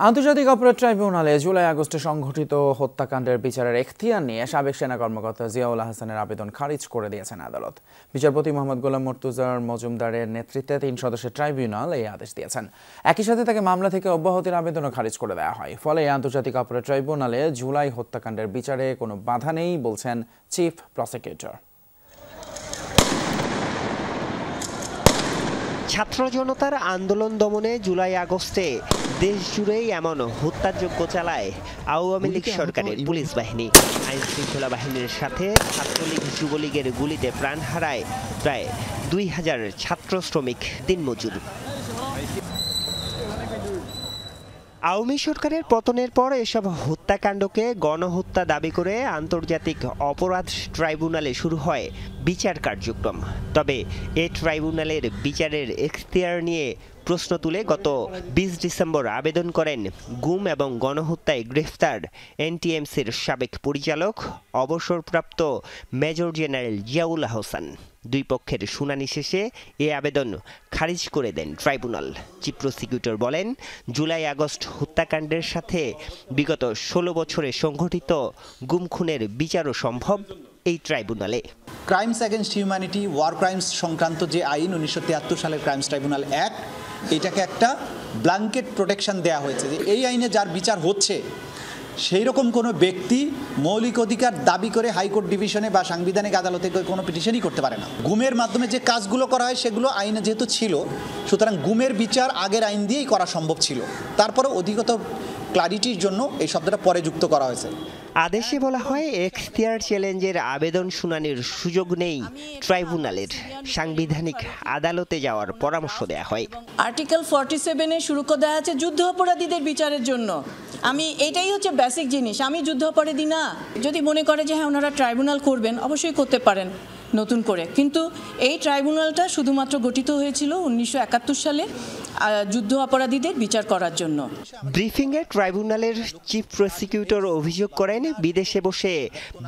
আন্তর্জাতিক অপরাধ ট্রাইব্যুনালে জুলাই আগস্টে সংঘটিত হত্যাকাণ্ডের বিচারের এখতিয়ার নিয়ে সাবেক সেনা কর্মকর্তা জিয়াউল হাসানের আবেদন খারিজ করে দিয়েছেন আদালত। বিচারপতি মোহাম্মদ গোলাম মর্তুজার মজুমদারের নেতৃত্বে 3 সদস্যের ট্রাইব্যুনাল এই আদেশ দিয়েছেন। একই সাথে তাকে মামলা থেকে অব্যাহতির আবেদনও খারিজ করে দেওয়া হয়। ফলে আন্তর্জাতিক অপরাধ ট্রাইব্যুনালে জুলাই হত্যাকাণ্ডের বিচারে কোনো বাধা নেই বলছেন চিফ প্রসিকিউটর। ছাত্র জনতার আন্দোলন দমনে জুলাই আগস্টে দেশ জুড়েই এমন হত্যাযজ্ঞ চালায় আওয়ামী লীগ সরকারের পুলিশ বাহিনী। আইন শৃঙ্খলা বাহিনীর সাথে ছাত্রলীগ যুবলীগের গুলিতে প্রাণ হারায় প্রায় 2000 ছাত্র শ্রমিক দিনমজুর। আওয়ামী সরকারের পতনের পর এসব হত্যাকাণ্ডকে গণহত্যা দাবি করে আন্তর্জাতিক অপরাধ ট্রাইব্যুনালে শুরু হয় বিচার কার্যক্রম। তবে এ ট্রাইব্যুনালের বিচারের এখতিয়ার নিয়ে প্রশ্ন তুলে গত 20 ডিসেম্বর আবেদন করেন গুম এবং গণহত্যায় গ্রেফতার এনটিএমসির সাবেক পরিচালক অবসরপ্রাপ্ত মেজর জেনারেল জিয়াউল হাসান। 2 পক্ষের শুনানি শেষে এ আবেদন খারিজ করে দেন ট্রাইব্যুনাল। চিফ প্রসিকিউটর বলেন, জুলাই আগস্ট হত্যাকাণ্ডের সাথে বিগত 16 বছরে সংঘটিত গুম খুনের বিচারও সম্ভব এই ট্রাইব্যুনালে। Crimes against humanity, war crimes সংক্রান্ত যে আইন 1973 সালের ক্রাইমস ট্রাইব্যুনাল অ্যাক্ট, এটাকে একটা ব্ল্যাঙ্কেট প্রোটেকশন দেওয়া হয়েছে যে এই আইনে যার বিচার হচ্ছে সেই রকম কোনো ব্যক্তি মৌলিক অধিকার দাবি করে হাইকোর্ট ডিভিশনে বা সাংবিধানিক আদালতে কোনো পিটিশনই করতে পারে না। গুমের মাধ্যমে যে কাজগুলো করা হয় সেগুলো আইনে যেহেতু ছিল, সুতরাং গুমের বিচার আগের আইন দিয়েই করা সম্ভব ছিল। তারপরে অধিকতর ক্লারিটির জন্য এই শব্দটা পরে যুক্ত করা হয়েছে। আদেশে বলা হয়, এখতিয়ার চ্যালেঞ্জের আবেদন শুনানির সুযোগ নেই ট্রাইব্যুনালের, সাংবিধানিক আদালতে যাওয়ার পরামর্শ দেওয়া হয়। আর্টিকেল 47-এ শুরু করে দেওয়া আছে যুদ্ধ অপরাধীদের বিচারের জন্য। এটাই হচ্ছে বেসিক জিনিস। আমি যুদ্ধ অপরাধী না, যদি মনে করে যে হ্যাঁ ওনারা ট্রাইব্যুনাল করবেন অবশ্যই করতে পারেন নতুন করে, কিন্তু এই ট্রাইব্যুনালটা শুধুমাত্র গঠিত হয়েছিল 1971 সালে যুদ্ধ অপরাধীদের বিচার করার জন্য। ব্রিফিংয়ে ট্রাইব্যুনালের চিফ প্রসিকিউটর অভিযোগ করেন, বিদেশে বসে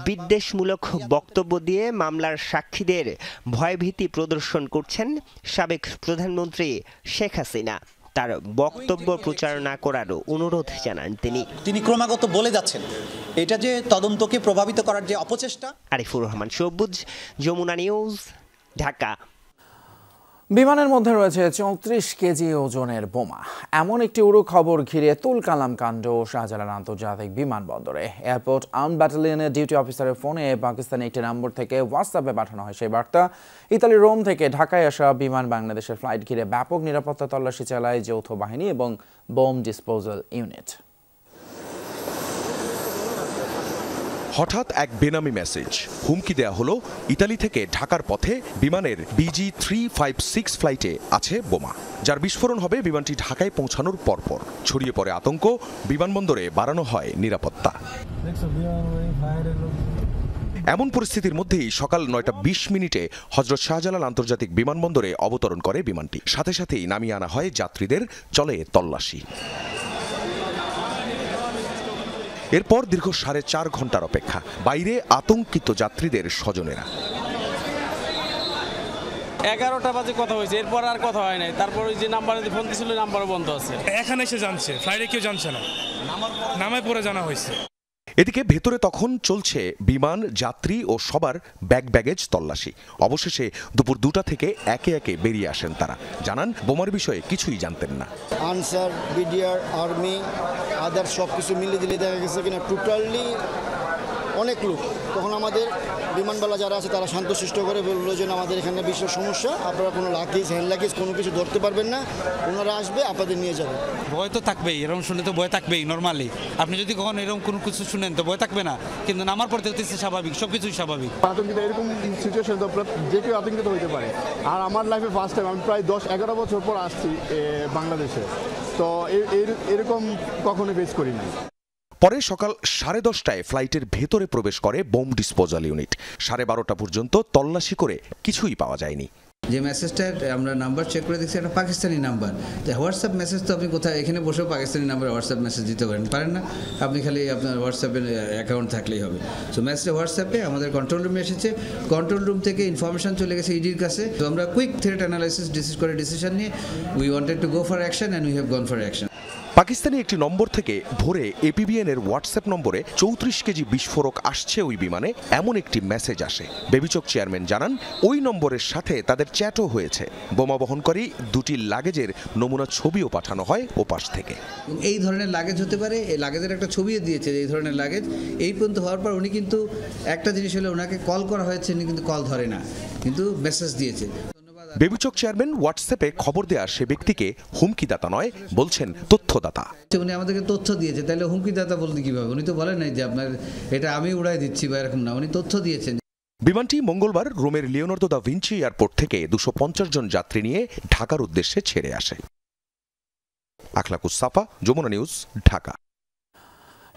বিদ্বেষমূলক বক্তব্য দিয়ে মামলার সাক্ষীদের ভয়ভীতি প্রদর্শন করছেন সাবেক প্রধানমন্ত্রী শেখ হাসিনা। তার বক্তব্য প্রচার না করারও অনুরোধ জানান তিনি ক্রমাগত বলে যাচ্ছেন এটা যে তদন্তকে প্রভাবিত করার যে অপচেষ্টা। আরিফুর রহমান সবুজ, যমুনা নিউজ, ঢাকা। বিমানের মধ্যে রয়েছে 34 কেজি ওজনের বোমা। এমন একটি উড়ো খবর ঘিরে তুলকালাম কাণ্ড শাহজালাল আন্তর্জাতিক বিমানবন্দরে। এয়ারপোর্ট আর্ম ব্যাটালিয়নের ডিউটি অফিসারের ফোনে পাকিস্তানি একটি নম্বর থেকে হোয়াটসঅ্যাপে পাঠানো হয় সেই বার্তা। ইতালির রোম থেকে ঢাকায় আসা বিমান বাংলাদেশের ফ্লাইট ঘিরে ব্যাপক নিরাপত্তা তল্লাশি চালায় যৌথ বাহিনী এবং বোম ডিসপোজাল ইউনিট। হঠাৎ এক বেনামি মেসেজ, হুমকি দেয়া হলো ইতালি থেকে ঢাকার পথে বিমানের BG356 ফ্লাইটে আছে বোমা, যার বিস্ফোরণ হবে বিমানটি ঢাকায় পৌঁছানোর পরপর। ছড়িয়ে পড়ে আতঙ্ক, বিমানবন্দরে বাড়ানো হয় নিরাপত্তা। এমন পরিস্থিতির মধ্যেই সকাল 9:20 হযরত শাহজালাল আন্তর্জাতিক বিমানবন্দরে অবতরণ করে বিমানটি। সাথে সাথেই নামিয়ে আনা হয় যাত্রীদের, চলে তল্লাশি। এরপর দীর্ঘ 4.5 ঘন্টার অপেক্ষা। বাইরে আতঙ্কিত যাত্রীদের স্বজনেরা। 11টা বাজে কথা হয়েছে, এরপর আর কথা হয় নাই। তারপর ওই যে নাম্বারে ফোন দিয়েছিল, নাম্বারও বন্ধ আছে। এখানে এসে জানছে, ফ্লাইটে কেউ জানছে না, নামায় পরে জানা হয়েছে। এদিকে ভেতরে তখন চলছে বিমান, যাত্রী ও সবার ব্যাগেজ তল্লাশি। অবশেষে দুপুর 2টা থেকে একে একে বেরিয়ে আসেন তারা। জানান বোমার বিষয়ে কিছুই জানতেন না। আনসার, বিডিআর, আর্মি, আদার সব কিছু মিলে দিলে দেখা গেছে কিনা টোটালি অনেক লোক। তখন আমাদের বিমানবালা যারা আছে তারা শান্তশিষ্ট করে বললো যে আমাদের এখানে বিশেষ সমস্যা, আপনারা কোনো লাগেজ, হ্যান্ড লাগেজ কোনো কিছু ধরতে পারবেন না, ওনারা আসবে আপনাদের নিয়ে যাবে। ভয় তো থাকবেই, এরকম শুনে তো ভয় থাকবেই নর্মালি। আপনি যদি কখনো এরকম কোনো কিছু শুনেন তো ভয় থাকবে না, কিন্তু নামার পর দেখতেছি স্বাভাবিক, সব কিছুই স্বাভাবিক। আতঙ্কিত এরকম সিচুয়েশন তো যে কেউ আতঙ্কিত হইতে পারে। আর আমার লাইফে ফার্স্ট টাইম, আমি প্রায় 10-11 বছর পর আসছি বাংলাদেশে, তো এরকম কখনো ফেস করিনি। পরে সকাল 10:30টায় ফ্লাইটের ভেতরে প্রবেশ করে বোম ডিসপোজাল ইউনিট। 12:30 পর্যন্ত তল্লাশি করে কিছুই পাওয়া যায়নি। যে মেসেজটা আমরা নাম্বার চেক করে দেখছি একটা পাকিস্তানি নাম্বার। হোয়াটসঅ্যাপ মেসেজ তো আপনি কোথায় এখানে বসেও পাকিস্তানি নাম্বারে হোয়াটসঅ্যাপ মেসেজ দিতে পারেন না। আপনি খালি আপনার হোয়াটসঅ্যাপের অ্যাকাউন্ট থাকলেই হবে। সো মেসেজটা হোয়াটসঅ্যাপে আমাদের কন্ট্রোল রুমে এসেছে, কন্ট্রোল রুম থেকে ইনফরমেশন চলে গেছে ইডির কাছে। তো আমরা কুইক থ্রেট অ্যানালাইসিস ডিসিশন নিয়ে we wanted to go for action and we have gone for action. Pakistani একটি নম্বর থেকে ভোরে এপিবিএন এর হোয়াটসঅ্যাপ নম্বরে 34 কেজি বিস্ফোরক আসছে ওই বিমানে, এমন একটি মেসেজ আসে। বেবিচক চেয়ারম্যান জানান ওই নম্বরের সাথে তাদের চ্যাটও হয়েছে। বোমা বহনকারী দুটি লাগেজের নমুনা ছবিও পাঠানো হয় ওপাশ থেকে। এই ধরনের লাগেজ হতে পারে, এই লাগেজের একটা ছবিও দিয়েছে এই ধরনের লাগেজ। এই পর্যন্ত হওয়ার পর উনি কিন্তু একটা জিনিস হলে ওনাকে কল করা হয়েছে, উনি কিন্তু কল ধরে না, কিন্তু মেসেজ দিয়েছে। বেবিচক চেয়ারম্যান হোয়াটসঅ্যাপে খবর দেওয়া সে ব্যক্তিকে হুমকিদাতা নয়, বলছেন তথ্যদাতা। উনি আমাদেরকে তথ্য দিয়েছে, তাহলে হুমকিদাতা বলতে কিভাবে? উনি তো বলেন নাই যে আপনার এটা আমি উড়াই দিচ্ছি বা এরকম না, উনি তথ্য দিয়েছেন। বিমানটি মঙ্গলবার রোমের লিওনার্দো দা ভিঞ্চি এয়ারপোর্ট থেকে 250 জন যাত্রী নিয়ে ঢাকার উদ্দেশ্যে ছেড়ে আসে। আখলাকুস সাফা, যমুনা নিউজ, ঢাকা।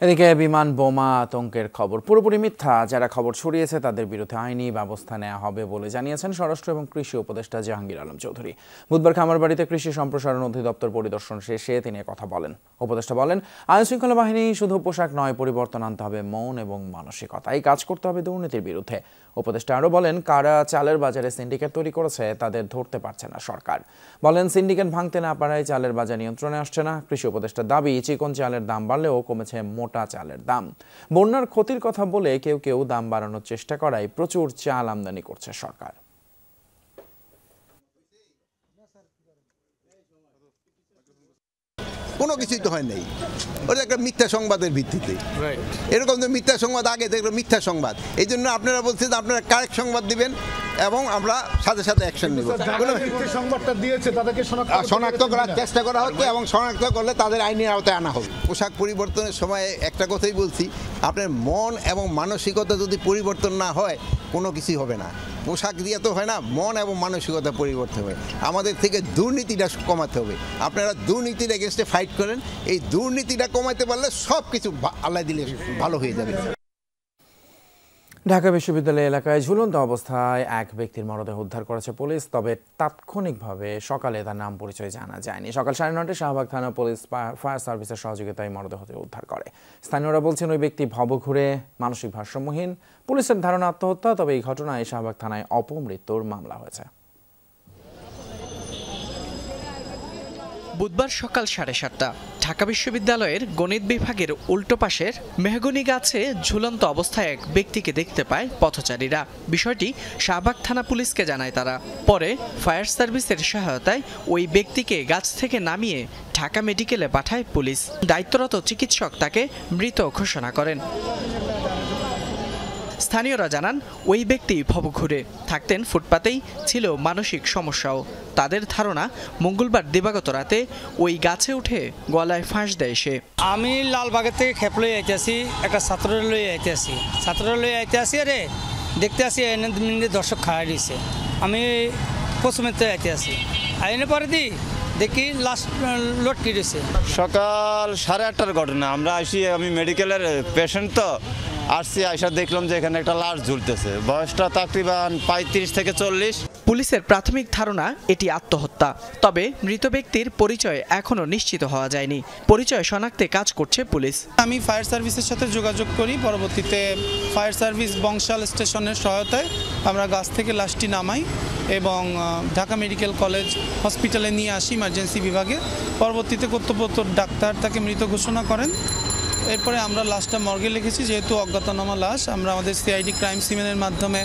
এদিকে বিমান বোমা আতঙ্কের খবর পুরোপুরি মিথ্যা। যারা খবর ছড়িয়েছে তাদের বিরুদ্ধে আইনি ব্যবস্থা নেওয়া হবে বলে জানিয়েছেন স্বরাষ্ট্র এবং কৃষি উপদেষ্টা জাহাঙ্গীর আলম চৌধুরী। বুধবার খামারবাড়িতে কৃষি সম্প্রসারণ অধিদপ্তর পরিদর্শন শেষে তিনি কথা বলেন। উপদেষ্টা বলেন, আইনশৃঙ্খলা বাহিনী শুধু পোশাক নয়, পরিবর্তন আনতে হবে মন এবং মানসিকতা। এই কাজ করতে হবে দুর্নীতির বিরুদ্ধে। উপদেষ্টা আরও বলেন, কারা চালের বাজারে সিন্ডিকেট তৈরি করেছে তাদের ধরতে পারছে না সরকার। বলেন, সিন্ডিকেট ভাঙতে না পারায় চালের বাজার নিয়ন্ত্রণে আসছে না। কৃষি উপদেষ্টার দাবি, চিকন চালের দাম বাড়লেও কমেছে মোটা চালের দাম। বন্যার ক্ষতির কথা বলে কেউ কেউ দাম বাড়ানোর চেষ্টা করায় প্রচুর চাল আমদানি করছে সরকার। কোনো কিছুই তো হয় নাই, ওটা একটা মিথ্যা সংবাদের ভিত্তিতে। এরকম তো মিথ্যা সংবাদ আগে দেখলো মিথ্যা সংবাদ, এই জন্য আপনারা বলছেন যে আপনারা কারেক্ট সংবাদ দিবেন এবং আমরা সাথে সাথে অ্যাকশন নিব। সংবাদটা দিয়েছে তাদেরকে শনাক্ত করার চেষ্টা করা হচ্ছে এবং শনাক্ত করলে তাদের আইনের আওতায় আনা হবে। পোশাক পরিবর্তনের সময় একটা কথাই বলছি, আপনার মন এবং মানসিকতা যদি পরিবর্তন না হয় কোনো কিছুই হবে না। পোশাক দিয়ে তো হয় না, মন এবং মানসিকতা পরিবর্তন হবে। আমাদের থেকে দুর্নীতিটা কমাতে হবে। আপনারা দুর্নীতির এগেনস্টে ফাইট করেন, এই দুর্নীতিটা কমাতে পারলে সব কিছু আল্লাহ দিলে ভালো হয়ে যাবে। ঢাকা বিশ্ববিদ্যালয় এলাকায় ঝুলন্ত অবস্থায় এক ব্যক্তির মরদেহ উদ্ধার করেছে পুলিশ, তবে তাৎক্ষণিকভাবে সকালে তার নাম পরিচয় জানা যায়নি। সকাল 9:30 শাহবাগ থানা পুলিশ ফায়ার সার্ভিসের সহযোগিতায় মরদেহটি উদ্ধার করে। স্থানীয়রা বলছেন ওই ব্যক্তি ভবঘুরে, মানসিক ভারসাম্যহীন। পুলিশের ধারণা আত্মহত্যা, তবে এই ঘটনায় শাহবাগ থানায় অপমৃত্যুর মামলা হয়েছে। বুধবার সকাল 7:30 ঢাকা বিশ্ববিদ্যালয়ের গণিত বিভাগের উল্টো পাশের মেহগনি গাছে ঝুলন্ত অবস্থায় এক ব্যক্তিকে দেখতে পায় পথচারীরা। বিষয়টি শাহবাগ থানা পুলিশকে জানায় তারা। পরে ফায়ার সার্ভিসের সহায়তায় ওই ব্যক্তিকে গাছ থেকে নামিয়ে ঢাকা মেডিকেলে পাঠায় পুলিশ। দায়িত্বরত চিকিৎসক তাকে মৃত ঘোষণা করেন। স্থানীয়রা জানান ওই ব্যক্তি ভবঘুরে থাকতেন, ফুটপাতেই ছিল মানসিক সমস্যাও। তাদের ধারণা মঙ্গলবার দিবাগত রাতে ওই গাছে উঠে গলায় ফাঁস দেয় সে। আমি লালবাগের থেকে খেপ লই আইতেছি, একটা ছাত্র লই আইতেছি রে দেখতে আসি এনে দর্শক খাওয়াই দিয়েছে। আমি পশ্চিমেতে আইতে আসি, আইনে পরে দিই দেখি লাস্ট লটকি দিয়েছে। সকাল 8:30টার ঘটনা। আমরা আসি, আমি মেডিকেলের পেশেন্ট, তো আসছি আইসা দেখলাম যে এখানে একটা লাশ ঝুলতেছে, বয়সটা তাকরিবান 35 থেকে 40। পুলিশের প্রাথমিক ধারণা এটি আত্মহত্যা, তবে মৃত ব্যক্তির পরিচয় এখনো নিশ্চিত হওয়া যায়নি। পরিচয় শনাক্তে কাজ করছে পুলিশ। আমি ফায়ার সার্ভিসের সাথে যোগাযোগ করি, পরবর্তীতে ফায়ার সার্ভিস বংশাল স্টেশনের সহায়তায় আমরা গাছ থেকে লাশটি নামাই এবং ঢাকা মেডিকেল কলেজ হসপিটালে নিয়ে আসি ইমার্জেন্সি বিভাগে। পরবর্তীতে কর্তব্যরত ডাক্তার তাকে মৃত ঘোষণা করেন। এরপরে আমরা লাশটা মর্গে লিখেছি, যেহেতু অজ্ঞাতনামা লাশ, আমরা আমাদের সিআইডি ক্রাইম সিমেনের মাধ্যমে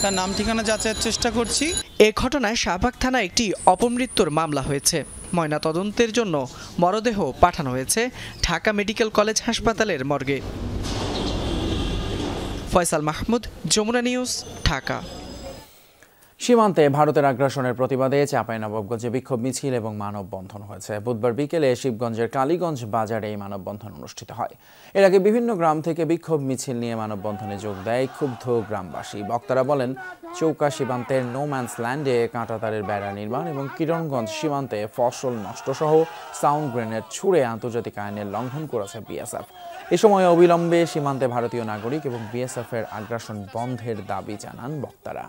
তার নাম ঠিকানা যাচাইয়ের চেষ্টা করছি। এ ঘটনায় শাহবাগ থানায় একটি অপমৃত্যুর মামলা হয়েছে। ময়নাতদন্তের জন্য মরদেহ পাঠানো হয়েছে ঢাকা মেডিকেল কলেজ হাসপাতালের মর্গে। ফয়সাল মাহমুদ, যমুনা নিউজ, ঢাকা। সীমান্তে ভারতের আগ্রাসনের প্রতিবাদে চাঁপাইনবাবগঞ্জে বিক্ষোভ মিছিল এবং মানববন্ধন হয়েছে। বুধবার বিকেলে শিবগঞ্জের কালীগঞ্জ বাজারে এই মানববন্ধন অনুষ্ঠিত হয়। এর আগে বিভিন্ন গ্রাম থেকে বিক্ষোভ মিছিল নিয়ে মানববন্ধনে যোগ দেয় ক্ষুব্ধ গ্রামবাসী। বক্তারা বলেন, চৌকা সীমান্তের নোম্যান্স ল্যান্ডে কাঁটাতারের বেড়া নির্মাণ এবং কিরণগঞ্জ সীমান্তে ফসল নষ্টসহ সাউন্ড গ্রেনেড ছুড়ে আন্তর্জাতিক আইনের লঙ্ঘন করেছে বিএসএফ। এ সময় অবিলম্বে সীমান্তে ভারতীয় নাগরিক এবং বিএসএফের আগ্রাসন বন্ধের দাবি জানান বক্তারা।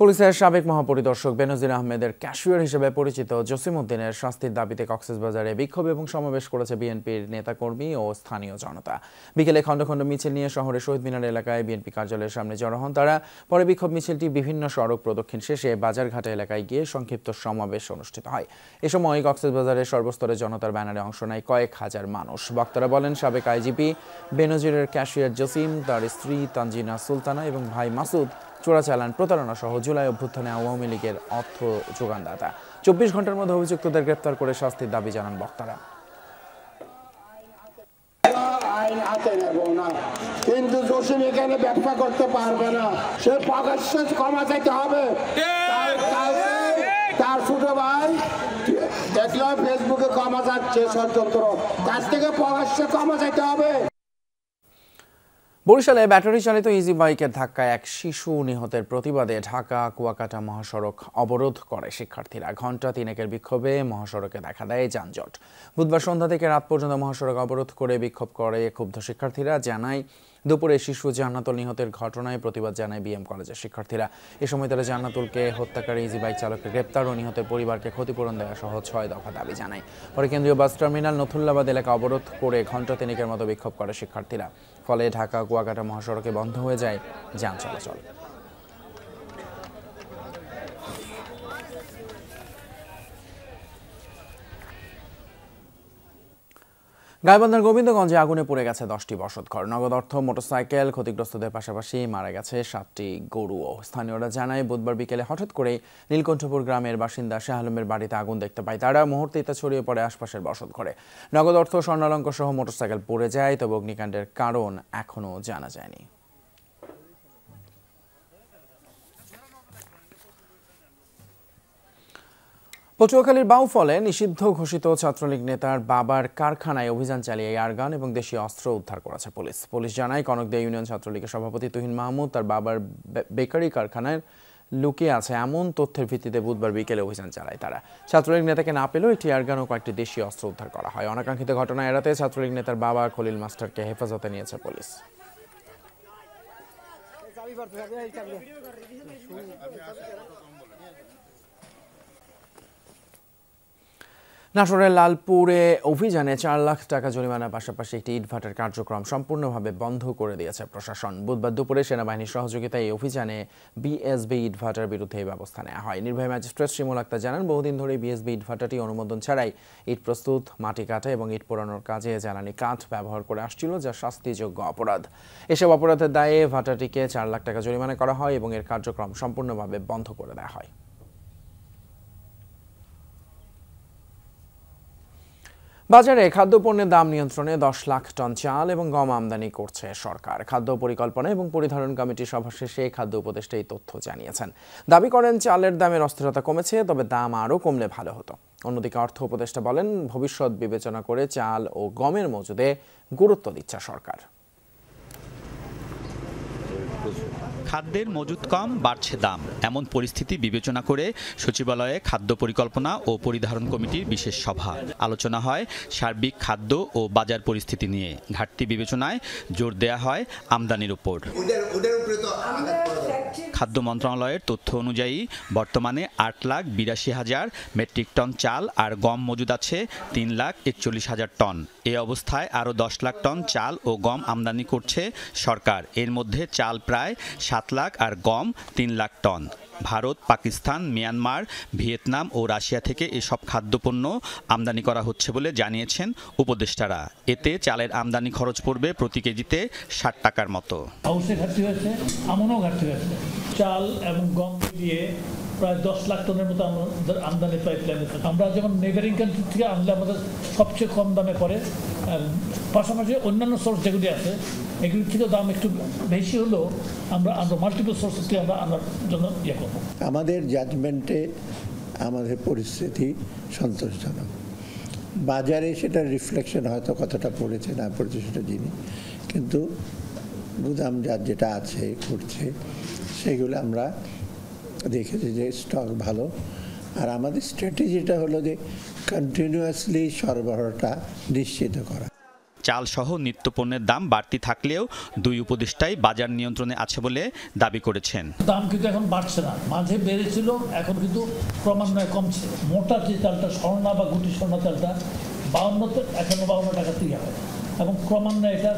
পুলিশের সাবেক মহাপরিদর্শক বেনজির আহমেদের ক্যাশিয়ার হিসেবে পরিচিত জসিমউদ্দিনের শাস্তির দাবিতে কক্সবাজারে বিক্ষোভ এবং সমাবেশ করেছে বিএনপির নেতাকর্মী ও স্থানীয় জনতা। বিকেলে খণ্ড খণ্ড মিছিল নিয়ে শহরের শহীদ মিনার এলাকায় বিএনপি কার্যালয়ের সামনে জড়ো হন তারা। পরে বিক্ষোভ মিছিলটি বিভিন্ন সড়ক প্রদক্ষিণ শেষে বাজারঘাট এলাকায় গিয়ে সংক্ষিপ্ত সমাবেশ অনুষ্ঠিত হয়। এ সময় কক্সবাজারের সর্বস্তরের জনতার ব্যানারে অংশ নেয় কয়েক হাজার মানুষ। বক্তারা বলেন, সাবেক আইজিপি বেনজিরের ক্যাশিয়ার জসিম, তার স্ত্রী তানজিনা সুলতানা এবং ভাই মাসুদ চোরাচালান, প্রতারণা সহ জুলাই অভ্যুত্থানে আওয়ামী লীগের অর্থ যোগানদাতা। 24 ঘন্টার মধ্যে অভিযুক্তদের গ্রেপ্তার করে শাস্তির দাবি জানান বক্তারা। কিন্তু জসিম এখানে ব্যবসা করতে পারবে না, সে প্রকাশ্যে ক্ষমা চাইতে হবে। তার ছোট ভাই দেখলাম ফেসবুকে ক্ষমা চাচ্ছে ষড়যন্ত্র, কাছ থেকে প্রকাশ্যে ক্ষমা চাইতে হবে। বরিশালে ব্যাটারি চালিত ইজি বাইকের ধাক্কায় এক শিশু নিহতের প্রতিবাদে ঢাকা কুয়াকাটা মহাসড়ক অবরোধ করে শিক্ষার্থীরা। ঘণ্টা তিনেকের বিক্ষোভে মহাসড়কে দেখা দেয় যানজট। বুধবার সন্ধ্যা থেকে রাত পর্যন্ত মহাসড়ক অবরোধ করে বিক্ষোভ করে ক্ষুব্ধ শিক্ষার্থীরা। জানায়, দুপুরে শিশু জান্নাতুল নিহতের ঘটনায় প্রতিবাদ জানায় বিএম কলেজের শিক্ষার্থীরা। এ সময় তারা জান্নাতুলকে হত্যাকারী ইজি বাইক চালকের গ্রেপ্তার ও নিহতের পরিবারকে ক্ষতিপূরণ দেওয়া সহ 6 দফা দাবি জানায়। পরে কেন্দ্রীয় বাস টার্মিনাল নথুল্লাবাদ এলাকা অবরোধ করে ঘণ্টা তিনেকের মতো বিক্ষোভ করে শিক্ষার্থীরা। ফলে ঢাকা কুয়াকাটা মহাসড়কে বন্ধ হয়ে যায় যান চলাচল। গাইবান্ধার গোবিন্দগঞ্জে আগুনে পুড়ে গেছে 10টি বসতঘর। নগদ অর্থ, মোটরসাইকেল ক্ষতিগ্রস্তদের পাশাপাশি মারা গেছে 7টি গরুও। স্থানীয়রা জানায়, বুধবার বিকেলে হঠাৎ করে নীলকণ্ঠপুর গ্রামের বাসিন্দা শাহ আলমের বাড়িতে আগুন দেখতে পায় তারা। মুহূর্তেই তা ছড়িয়ে পড়ে আশপাশের বসতঘরে। নগদ অর্থ, স্বর্ণালঙ্কার সহ মোটরসাইকেল পুড়ে যায়, তবে অগ্নিকাণ্ডের কারণ এখনও জানা যায়নি। পটুয়াখালীর বাউফলে নিষিদ্ধ ঘোষিত ছাত্রলীগ নেতার বাবার কারখানায় অভিযান চালিয়ে এয়ারগান এবং দেশীয় অস্ত্র উদ্ধার করেছে পুলিশ। পুলিশ জানায়, কনকদিয়া ইউনিয়ন ছাত্রলীগের সভাপতি তুহিন মাহমুদ তার বাবার বেকারি কারখানায় লুকিয়ে আছে এমন তথ্যের ভিত্তিতে বুধবার বিকেলে অভিযান চালায় তারা। ছাত্রলীগ নেতাকে না পেলেও একটি এয়ারগান ও কয়েকটি দেশীয় অস্ত্র উদ্ধার করা হয়। অনাকাঙ্ক্ষিত ঘটনা এড়াতে ছাত্রলীগ নেতার বাবা খলিল মাস্টারকে হেফাজতে নিয়েছে পুলিশ। নাটোরের লালপুরে অভিযানে 4 লাখ টাকা জরিমানার পাশাপাশি একটি ইটভাটার কার্যক্রম সম্পূর্ণভাবে বন্ধ করে দিয়েছে প্রশাসন। বুধবার দুপুরে সেনাবাহিনীর সহযোগিতায় এই অভিযানে বিএসবি ইটভাটার বিরুদ্ধে এই ব্যবস্থা নেওয়া হয়। নির্বাহী ম্যাজিস্ট্রেট শিমুল আক্তার জানান, বহুদিন ধরে বিএসবি ইটভাটাটি অনুমোদন ছাড়াই ইট প্রস্তুত, মাটি কাটা এবং ইট পোড়ানোর কাজে জ্বালানি কাঠ ব্যবহার করে আসছিল, যা শাস্তিযোগ্য অপরাধ। এসব অপরাধের দায়ে ভাটাটিকে 4 লাখ টাকা জরিমানা করা হয় এবং এর কার্যক্রম সম্পূর্ণভাবে বন্ধ করে দেওয়া হয়। বাজারে খাদ্যপণ্যের দাম নিয়ন্ত্রণে 10 লাখ টন চাল এবং গম আমদানি করছে সরকার। খাদ্য পরিকল্পনা এবং পরিধারণ কমিটির সভা শেষে খাদ্য উপদেষ্টা এই তথ্য জানিয়েছেন। দাবি করেন, চালের দামের অস্থিরতা কমেছে, তবে দাম আরও কমলে ভালো হতো। অন্যদিকে অর্থ উপদেষ্টা বলেন, ভবিষ্যৎ বিবেচনা করে চাল ও গমের মজুদে গুরুত্ব দিচ্ছে সরকার। খাদ্যের মজুত কম, বাড়ছে দাম। এমন পরিস্থিতি বিবেচনা করে সচিবালয়ে খাদ্য পরিকল্পনা ও পরিধারণ কমিটির বিশেষ সভা। আলোচনা হয় সার্বিক খাদ্য ও বাজার পরিস্থিতি নিয়ে। ঘাটতি বিবেচনায় জোর দেয়া হয় আমদানির উপর। খাদ্য মন্ত্রণালয়ের তথ্য অনুযায়ী বর্তমানে 8,82,000 মেট্রিক টন চাল আর গম মজুদ আছে 3,41,000 টন। এ অবস্থায় আরও 10 লাখ টন চাল ও গম আমদানি করছে সরকার। এর মধ্যে চাল প্রায় 7 লাখ আর গম 3 lakh ton. Bharat, Pakistan, Myanmar, Vietnam ও রাশিয়া থেকে এসব খাদ্যপণ্য আমদানি করা হচ্ছে বলে জানিয়েছেন উপদেষ্টারা। এতে চালের আমদানি খরচ পড়বে প্রতি কেজিতে 60 টাকার মতো। হাউসে ঘাটতি হয়েছে, আমনও ঘাটতি হয়েছে। চাল এবং গম দিয়ে প্রায় 10 লাখ টনের মতো আমাদের আমদানি পাইপলাইন আছে। আমরা যেমন নেবারিং কান্ট্রি থেকে আনলে আমাদের সবচেয়ে কম দামে পড়ে। পাশাপাশি অন্যান্য সোর্স যেগুলি আছে এগুলির থেকে দাম একটু বেশি হলেও আমরা মাল্টিপল সোর্স থেকে আমরা আনার জন্য ইয়ে করব। আমাদের জাজমেন্টে আমাদের পরিস্থিতি সন্তোষজনক। বাজারে সেটা রিফ্লেকশন হয়তো কতটা পড়েছে না পড়েছে সেটা জানি, কিন্তু গুদামজাত যেটা আছে করছে সেগুলো আমরা দেখেছি যে স্টক ভালো। আর আমাদের স্ট্র্যাটেজিটা হলো যে কন্টিনিউয়াসলি সরবরাহটা নিশ্চিত করা। চাল সহ নিত্যপণ্যের দাম বাড়তি থাকলেও দুই উপদেষ্টাই বাজার নিয়ন্ত্রণে আছে বলে দাবি করেছেন। দাম কিন্তু এখন বাড়ছে না, মাঝে বেড়েছিল, এখন কিন্তু ক্রমান্বয়ে কমছে। মোটা যে চালটা স্বর্ণা বা গুটি স্বর্ণা চালটা 52 টাকা থেকে হয় এবং ক্রমান্বয়ে এটা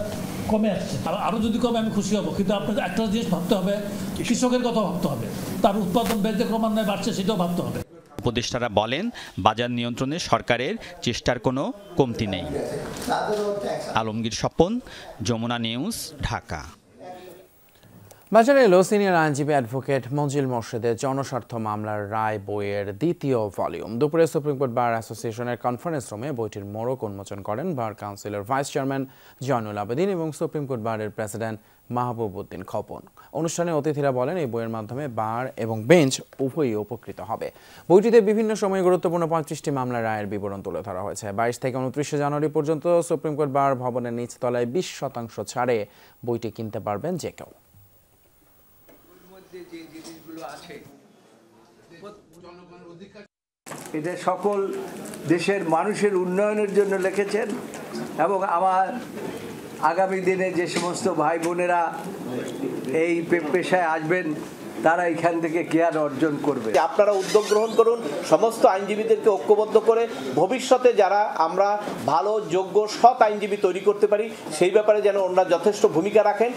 কমে আসছে। আরও যদি কমে আমি খুশি হব, কিন্তু আপনাদের একটা জিনিস ভাবতে হবে, কৃষকের কথা ভাবতে হবে, তার উৎপাদন বেড়ে ক্রমান্বয়ে বাড়ছে সেটাও ভাবতে হবে। উপদেষ্টারা বলেন বাজার নিয়ন্ত্রণে সরকারের চেষ্টার কোনো কমতি নেই। আলমগীর স্বপন, যমুনা নিউজ, ঢাকা। বাজারে এলো সিনিয়র আইনজীবী অ্যাডভোকেট মঞ্জিল মোর্শেদের জনস্বার্থ মামলার রায় বইয়ের দ্বিতীয় ভলিউম। দুপুরে সুপ্রিম কোর্ট বার অ্যাসোসিয়েশনের কনফারেন্স রুমে বইটির মোড়ক উন্মোচন করেন বার কাউন্সিলের ভাইস চেয়ারম্যান জয়নুল আবেদিন এবং সুপ্রিম কোর্ট বারের প্রেসিডেন্ট মাহবুব উদ্দিন খোকন। অনুষ্ঠানে অতিথিরা বলেন এই বইয়ের মাধ্যমে বার এবং বেঞ্চ উভয়ই উপকৃত হবে। বইটিতে বিভিন্ন সময়ে গুরুত্বপূর্ণ 35টি মামলার রায়ের বিবরণ তুলে ধরা হয়েছে। 22 থেকে 29 জানুয়ারি পর্যন্ত সুপ্রিম কোর্ট বার ভবনের নিচতলায় 20% ছাড়ে বইটি কিনতে পারবেন যে কেউ। এটা সকল দেশের মানুষের উন্নয়নের জন্য লিখেছেন এবং আমার আগামী দিনে যে সমস্ত ভাই বোনেরা এই পেশায় আসবেন তারা এখান থেকে জ্ঞান অর্জন করবে। আপনারা উদ্যোগ গ্রহণ করুন, সমস্ত আইনজীবীদেরকে ঐক্যবদ্ধ করে ভবিষ্যতে যারা আমরা ভালো যোগ্য সৎ আইনজীবী তৈরি করতে পারি সেই ব্যাপারে যেন ওনারা যথেষ্ট ভূমিকা রাখেন।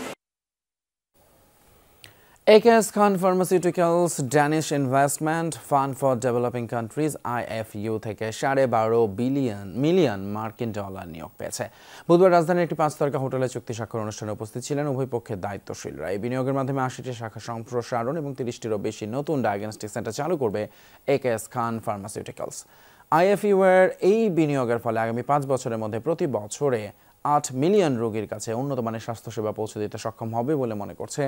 AKS Khan Pharmaceuticals Danish Investment Fund for Developing Countries IFU থেকে 12.5 মিলিয়ন মার্কিন ডলার নিয়োগ পেয়েছে। বুধবার রাজধানীর একটি 5 তারকা হোটেলে চুক্তি স্বাক্ষর অনুষ্ঠানে উপস্থিত ছিলেন উভয় পক্ষের দায়িত্বশীলরা। এই বিনিয়োগের মাধ্যমে 80টি শাখা সম্প্রসারণ এবং 30টিরও বেশি নতুন ডায়াগনস্টিক সেন্টার চালু করবে AKS Khan Pharmaceuticals। IFU এর এই বিনিয়োগের ফলে আগামী 5 বছরের মধ্যে প্রতি বছরে 8 মিলিয়ন রোগীর কাছে উন্নত মানের স্বাস্থ্যসেবা পৌঁছে দিতে সক্ষম হবে বলে মনে করছে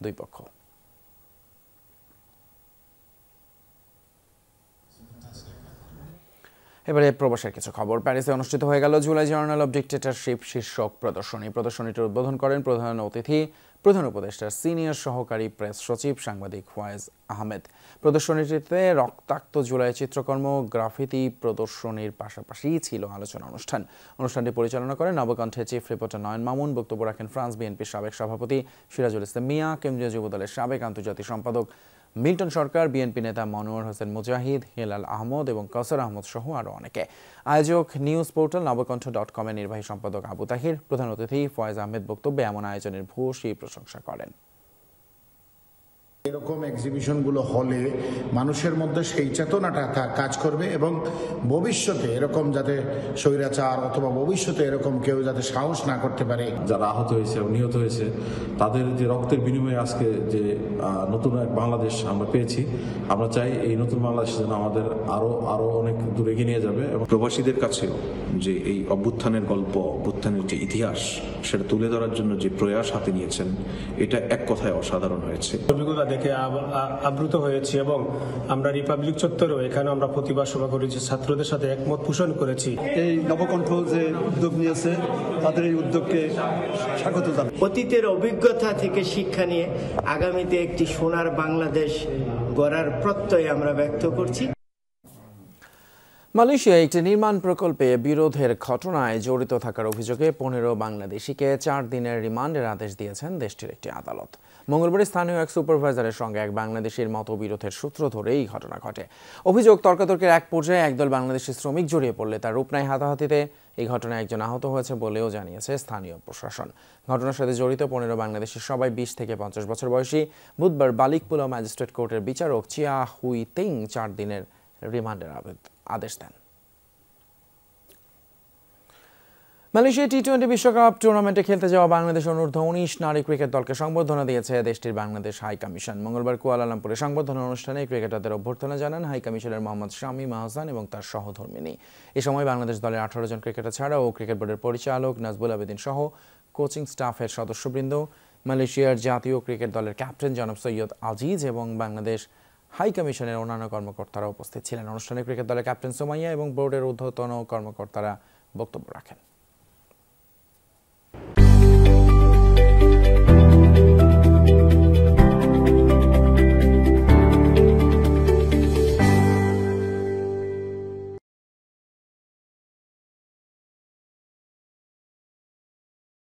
দুই পক্ষ। এবারে প্রবাসের কিছু খবর। প্যারিসে অনুষ্ঠিত হয়ে গেল জুলাই জার্নাল অব ডিক্টেটরশিপ শীর্ষক প্রদর্শনী। প্রদর্শনীটির উদ্বোধন করেন প্রধান অতিথি প্রধান উপদেষ্টার সিনিয়র সহকারী প্রেস সচিব সাংবাদিক ফয়েজ আহমেদ। প্রদর্শনীটিতে রক্তাক্ত জুলাই চিত্রকর্ম, গ্রাফিতি প্রদর্শনীর পাশাপাশি ছিল আলোচনা অনুষ্ঠান। অনুষ্ঠানটি পরিচালনা করেন নবকণ্ঠে চিফ রিপোর্টার নয়ন মামুন। বক্তব্য রাখেন ফ্রান্স বিএনপির সাবেক সভাপতি সিরাজুল ইসলাম মিয়া, কেন্দ্রীয় যুবদলের সাবেক আন্তর্জাতিক সম্পাদক মিল্টন সরকার, বিএনপি নেতা মনোয়ার হোসেন মুজাহিদ, হেলাল আহমদ এবং কাউসার আহমদ সহ আরও অনেকে। আয়োজক নিউজ পোর্টাল নবকণ্ঠ.com-এর নির্বাহী সম্পাদক আবু তাহির। প্রধান অতিথি ফয়েজ আহমেদ বক্তব্যে এমন আয়োজনের ভূয়সী প্রশংসা করেন। এরকম এক্সিবিশনগুলো হলে মানুষের মধ্যে সেই চেতনাটা কাজ করবে এবং ভবিষ্যতে এরকম যাতে স্বৈরাচার অথবা ভবিষ্যতে এরকম কেউ যাতে সাহস না করতে পারে। যারা আহত হয়েছে নিহত হয়েছে তাদের যে রক্তের বিনিময়ে আজকে যে নতুন এক বাংলাদেশ আমরা পেয়েছি, আমরা চাই এই নতুন বাংলাদেশ যেন আমাদের আরো অনেক দূরে এগিয়ে নিয়ে যাবে। এবং প্রবাসীদের কাছেও যে এই অভ্যুত্থানের গল্প, অভ্যুত্থানের যে ইতিহাস সেটা তুলে ধরার জন্য যে প্রয়াস হাতে নিয়েছেন এটা এক কথায় অসাধারণ হয়েছে। দেখে আপ্লুত হয়েছি এবং আমরা রিপাবলিক চত্বরেও এখানে আমরা প্রতিবাদ সভা করেছি, ছাত্রদের সাথে একমত পোষণ করেছি। এই নবকণ্ঠ যে উদ্যোগ নিয়েছে তাদের এই উদ্যোগকে স্বাগত জানাই। অতীতের অভিজ্ঞতা থেকে শিক্ষা নিয়ে আগামীতে একটি সোনার বাংলাদেশ গড়ার প্রত্যয় আমরা ব্যক্ত করছি। মালয়েশিয়ায় একটি নির্মাণ প্রকল্পে বিরোধের ঘটনায় জড়িত থাকার অভিযোগে 15 বাংলাদেশিকে 4 দিনের রিমান্ডের আদেশ দিয়েছেন দেশটির একটি আদালত। মঙ্গলবার স্থানীয় এক সুপারভাইজারের সঙ্গে এক বাংলাদেশির মতবিরোধের সূত্র ধরে এই ঘটনা ঘটে। অভিযোগ, তর্কাতর্কের এক পর্যায়ে একদল বাংলাদেশি শ্রমিক জড়িয়ে পড়লে তার রূপ নেয় হাতাহাতিতে। এই ঘটনায় একজন আহত হয়েছে বলেও জানিয়েছে স্থানীয় প্রশাসন। ঘটনার সাথে জড়িত 15 বাংলাদেশি সবাই 20 থেকে 50 বছর বয়সী। বুধবার বালিকপুলা ম্যাজিস্ট্রেট কোর্টের বিচারক চিয়া হুই তেং 4 দিনের রিমান্ডের আদেশ দেন। মালয়েশিয়া টি-20 বিশ্বকাপ টুর্নামেন্টে খেলতে যাওয়া বাংলাদেশ অনূর্ধ্ব-19 নারী ক্রিকেট দলকে সংবর্ধনা দিয়েছে দেশটির বাংলাদেশ হাই কমিশন। মঙ্গলবার কুয়ালালামপুরে সংবর্ধনা অনুষ্ঠানে ক্রিকেটারদের অভ্যর্থনা জানান হাই কমিশনের মোহাম্মদ শামীম আহসান এবং তার সহধর্মিনী। এ সময় বাংলাদেশ দলের 18 জন ক্রিকেটার ছাড়াও ক্রিকেট বোর্ডের পরিচালক নাজবুল আবেদিন সহ কোচিং স্টাফের সদস্যবৃন্দ, মালয়েশিয়ার জাতীয় ক্রিকেট দলের ক্যাপ্টেন জনাব সৈয়দ আজিজ এবং বাংলাদেশ হাই কমিশনের অন্যান্য কর্মকর্তারা উপস্থিত ছিলেন। অনুষ্ঠানে ক্রিকেট দলের ক্যাপ্টেন সুমাইয়া এবং বোর্ডের ঊর্ধ্বতন কর্মকর্তারা বক্তব্য রাখেন।